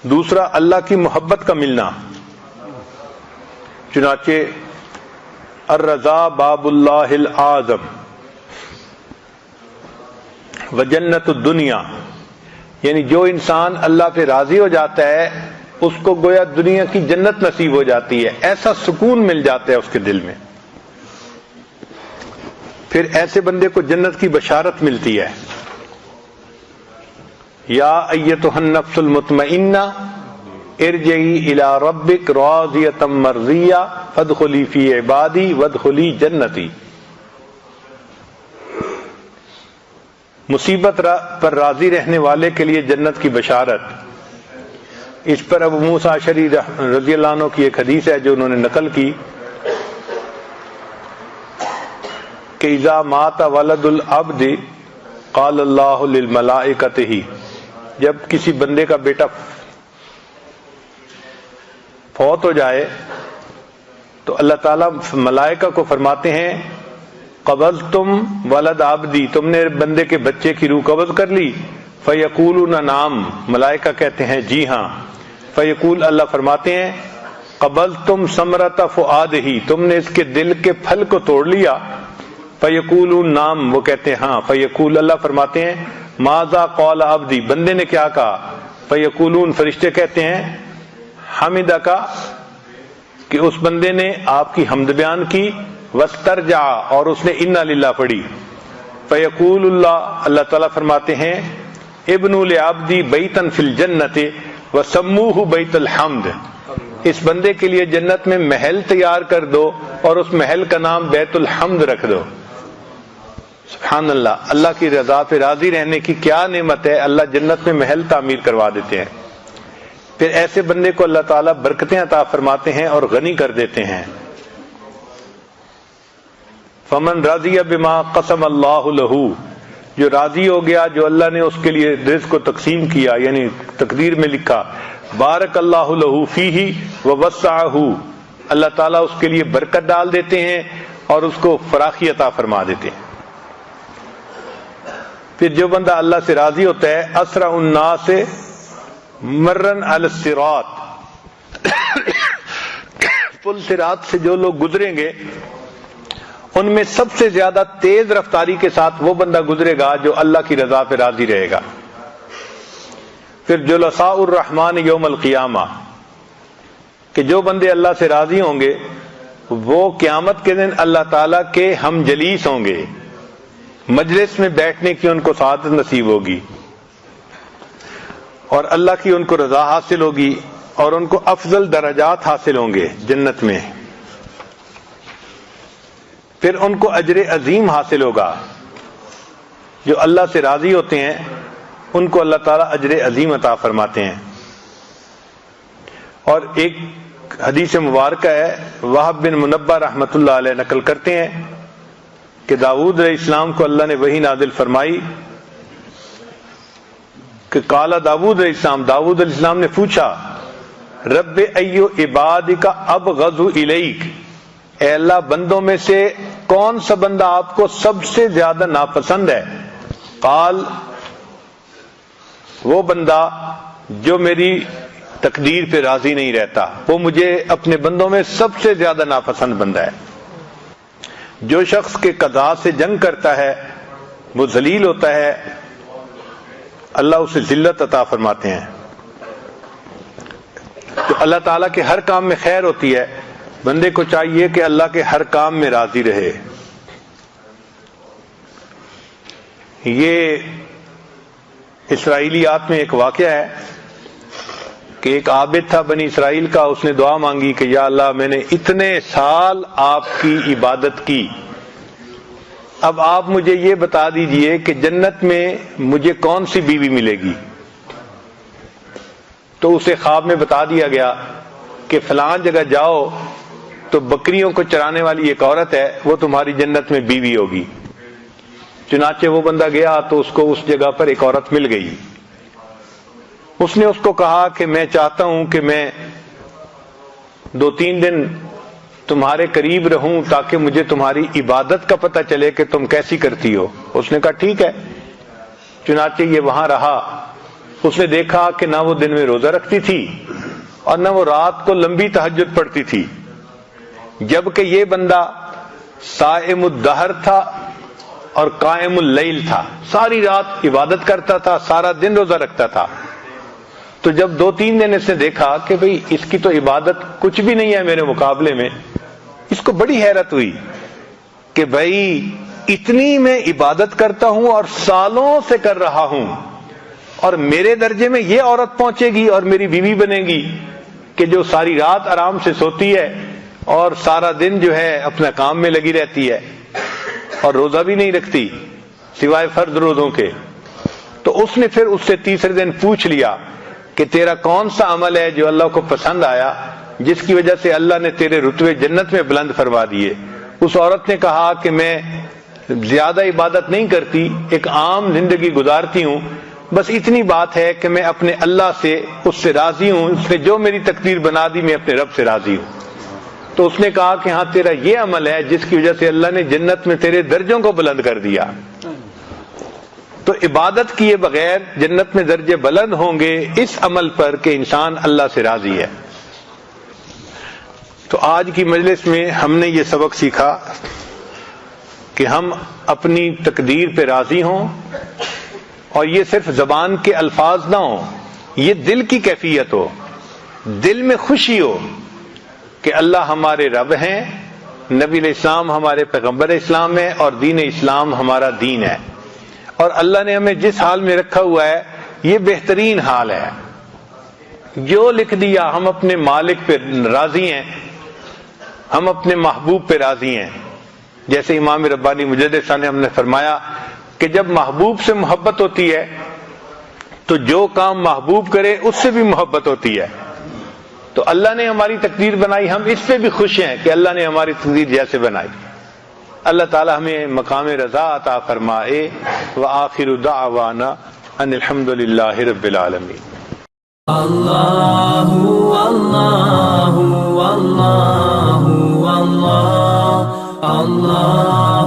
دوسرا اللہ کی محبت کا ملنا. چنانچہ الرضا باب اللہ الاعظم و جنت الدنیا، یعنی جو انسان اللہ پہ راضی ہو جاتا ہے اس کو گویا دنیا کی جنت نصیب ہو جاتی ہے، ایسا سکون مل جاتا ہے اس کے دل میں. پھر ایسے بندے کو جنت کی بشارت ملتی ہے یا ایتھا النفس المطمئنہ ارجعی الی ربک راضیۃ مرضیہ فادخلی فی عبادی وادخلی جنتی. مصیبت پر راضی رہنے والے کے لیے جنت کی بشارت. اس پر ابو موسیٰ اشعری رضی اللہ عنہ کی ایک حدیث ہے جو انہوں نے نقل کی کہ اذا مات ولد العبد قال اللہ للملائکۃ، جب کسی بندے کا بیٹا فوت ہو جائے تو اللہ تعالیٰ ملائکہ کو فرماتے ہیں قبضتم ولد عبدی، تم نے بندے کے بچے کی روح قبض کر لی؟ فیقولون نعم، ملائکہ کہتے ہیں جی ہاں. فیقول، اللہ فرماتے ہیں قبضتم ثمرۃ فؤادہ، تم نے اس کے دل کے پھل کو توڑ لیا؟ فیقولون نعم، وہ کہتے ہیں ہاں. فیقول، اللہ فرماتے ہیں ماذا قال عبدی، بندے نے کیا کہا؟ فیقولون، فرشتے کہتے ہیں حمدک، کہ اس بندے نے آپ کی حمد بیان کی، واسترجع، اور اس نے انا للہ پڑھی. فیقول اللہ، اللہ تعالیٰ فرماتے ہیں ابنوا لعبدی بیتا فی الجنۃ وسموہ بیت الحمد، اس بندے کے لیے جنت میں محل تیار کر دو اور اس محل کا نام بیت الحمد رکھ دو. سبحان اللہ، اللہ کی رضا پہ راضی رہنے کی کیا نعمت ہے، اللہ جنت میں محل تعمیر کروا دیتے ہیں. پھر ایسے بندے کو اللہ تعالیٰ برکتیں عطا فرماتے ہیں اور غنی کر دیتے ہیں. فمن رضی بما قسم اللہ لہ، جو راضی ہو گیا جو اللہ نے اس کے لیے رزق کو تقسیم کیا، یعنی تقدیر میں لکھا، بارک اللہ لہ فیہ ووسعہ، اللہ تعالیٰ اس کے لیے برکت ڈال دیتے ہیں اور اس کو فراخی عطا فرما دیتے ہیں. پھر جو بندہ اللہ سے راضی ہوتا ہے، اسرع الناس مرن علی الصراط، پل صراط سے جو لوگ گزریں گے ان میں سب سے زیادہ تیز رفتاری کے ساتھ وہ بندہ گزرے گا جو اللہ کی رضا پہ راضی رہے گا. پھر جلساء الرحمن یوم القیامہ، کہ جو بندے اللہ سے راضی ہوں گے وہ قیامت کے دن اللہ تعالیٰ کے ہم جلیس ہوں گے، مجلس میں بیٹھنے کی ان کو سعادت نصیب ہوگی اور اللہ کی ان کو رضا حاصل ہوگی اور ان کو افضل درجات حاصل ہوں گے جنت میں. پھر ان کو اجر عظیم حاصل ہوگا. جو اللہ سے راضی ہوتے ہیں ان کو اللہ تعالیٰ اجر عظیم عطا فرماتے ہیں. اور ایک حدیث مبارکہ ہے، وہب بن منبہ رحمۃ اللہ علیہ نقل کرتے ہیں کہ داؤد علیہ السلام کو اللہ نے وحی نازل فرمائی کہ قال داؤد علیہ السلام، داؤد علیہ السلام نے پوچھا، رب ایو عبادک ابغض الیک، اے اللہ بندوں میں سے کون سا بندہ آپ کو سب سے زیادہ ناپسند ہے؟ قال، وہ بندہ جو میری تقدیر پہ راضی نہیں رہتا، وہ مجھے اپنے بندوں میں سب سے زیادہ ناپسند بندہ ہے. جو شخص کے قضاء سے جنگ کرتا ہے وہ ذلیل ہوتا ہے، اللہ اسے ذلت عطا فرماتے ہیں. تو اللہ تعالیٰ کے ہر کام میں خیر ہوتی ہے، بندے کو چاہیے کہ اللہ کے ہر کام میں راضی رہے. یہ اسرائیلیات میں ایک واقعہ ہے کہ ایک عابد تھا بنی اسرائیل کا، اس نے دعا مانگی کہ یا اللہ میں نے اتنے سال آپ کی عبادت کی، اب آپ مجھے یہ بتا دیجئے کہ جنت میں مجھے کون سی بیوی ملے گی. تو اسے خواب میں بتا دیا گیا کہ فلاں جگہ جاؤ تو بکریوں کو چرانے والی ایک عورت ہے، وہ تمہاری جنت میں بیوی ہوگی. چنانچہ وہ بندہ گیا تو اس کو اس جگہ پر ایک عورت مل گئی. اس نے اس کو کہا کہ میں چاہتا ہوں کہ میں 2-3 دن تمہارے قریب رہوں تاکہ مجھے تمہاری عبادت کا پتہ چلے کہ تم کیسی کرتی ہو. اس نے کہا ٹھیک ہے. چنانچہ یہ وہاں رہا. اس نے دیکھا کہ نہ وہ دن میں روزہ رکھتی تھی اور نہ وہ رات کو لمبی تہجد پڑھتی تھی، جبکہ یہ بندہ صائم الدہر تھا اور قائم اللیل تھا، ساری رات عبادت کرتا تھا، سارا دن روزہ رکھتا تھا. تو جب 2-3 دن اس نے دیکھا کہ بھئی اس کی تو عبادت کچھ بھی نہیں ہے میرے مقابلے میں، اس کو بڑی حیرت ہوئی کہ بھئی اتنی میں عبادت کرتا ہوں اور سالوں سے کر رہا ہوں اور میرے درجے میں یہ عورت پہنچے گی اور میری بیوی بنے گی کہ جو ساری رات آرام سے سوتی ہے اور سارا دن جو ہے اپنا کام میں لگی رہتی ہے اور روزہ بھی نہیں رکھتی سوائے فرض روزوں کے. تو اس نے پھر اس سے تیسرے دن پوچھ لیا کہ تیرا کون سا عمل ہے جو اللہ کو پسند آیا جس کی وجہ سے اللہ نے تیرے رتبے جنت میں بلند فرما دیے. اس عورت نے کہا کہ میں زیادہ عبادت نہیں کرتی، ایک عام زندگی گزارتی ہوں، بس اتنی بات ہے کہ میں اپنے اللہ سے اس سے راضی ہوں، اس نے جو میری تقدیر بنا دی میں اپنے رب سے راضی ہوں. تو اس نے کہا کہ ہاں تیرا یہ عمل ہے جس کی وجہ سے اللہ نے جنت میں تیرے درجوں کو بلند کر دیا. تو عبادت کیے بغیر جنت میں درجے بلند ہوں گے اس عمل پر کہ انسان اللہ سے راضی ہے. تو آج کی مجلس میں ہم نے یہ سبق سیکھا کہ ہم اپنی تقدیر پہ راضی ہوں اور یہ صرف زبان کے الفاظ نہ ہوں، یہ دل کی کیفیت ہو، دل میں خوشی ہو کہ اللہ ہمارے رب ہیں، نبی علیہ السلام ہمارے پیغمبر اسلام ہے اور دین اسلام ہمارا دین ہے، اور اللہ نے ہمیں جس حال میں رکھا ہوا ہے یہ بہترین حال ہے. جو لکھ دیا ہم اپنے مالک پہ راضی ہیں، ہم اپنے محبوب پہ راضی ہیں. جیسے امام ربانی مجدد صاحب نے ہم نے فرمایا کہ جب محبوب سے محبت ہوتی ہے تو جو کام محبوب کرے اس سے بھی محبت ہوتی ہے. تو اللہ نے ہماری تقدیر بنائی، ہم اس پہ بھی خوش ہیں کہ اللہ نے ہماری تقدیر جیسے بنائی. اللہ تعالی ہمیں مقام رضا عطا فرمائے. وآخر دعوانا ان الحمد للہ رب العالمین. اللہ اللہ اللہ اللہ اللہ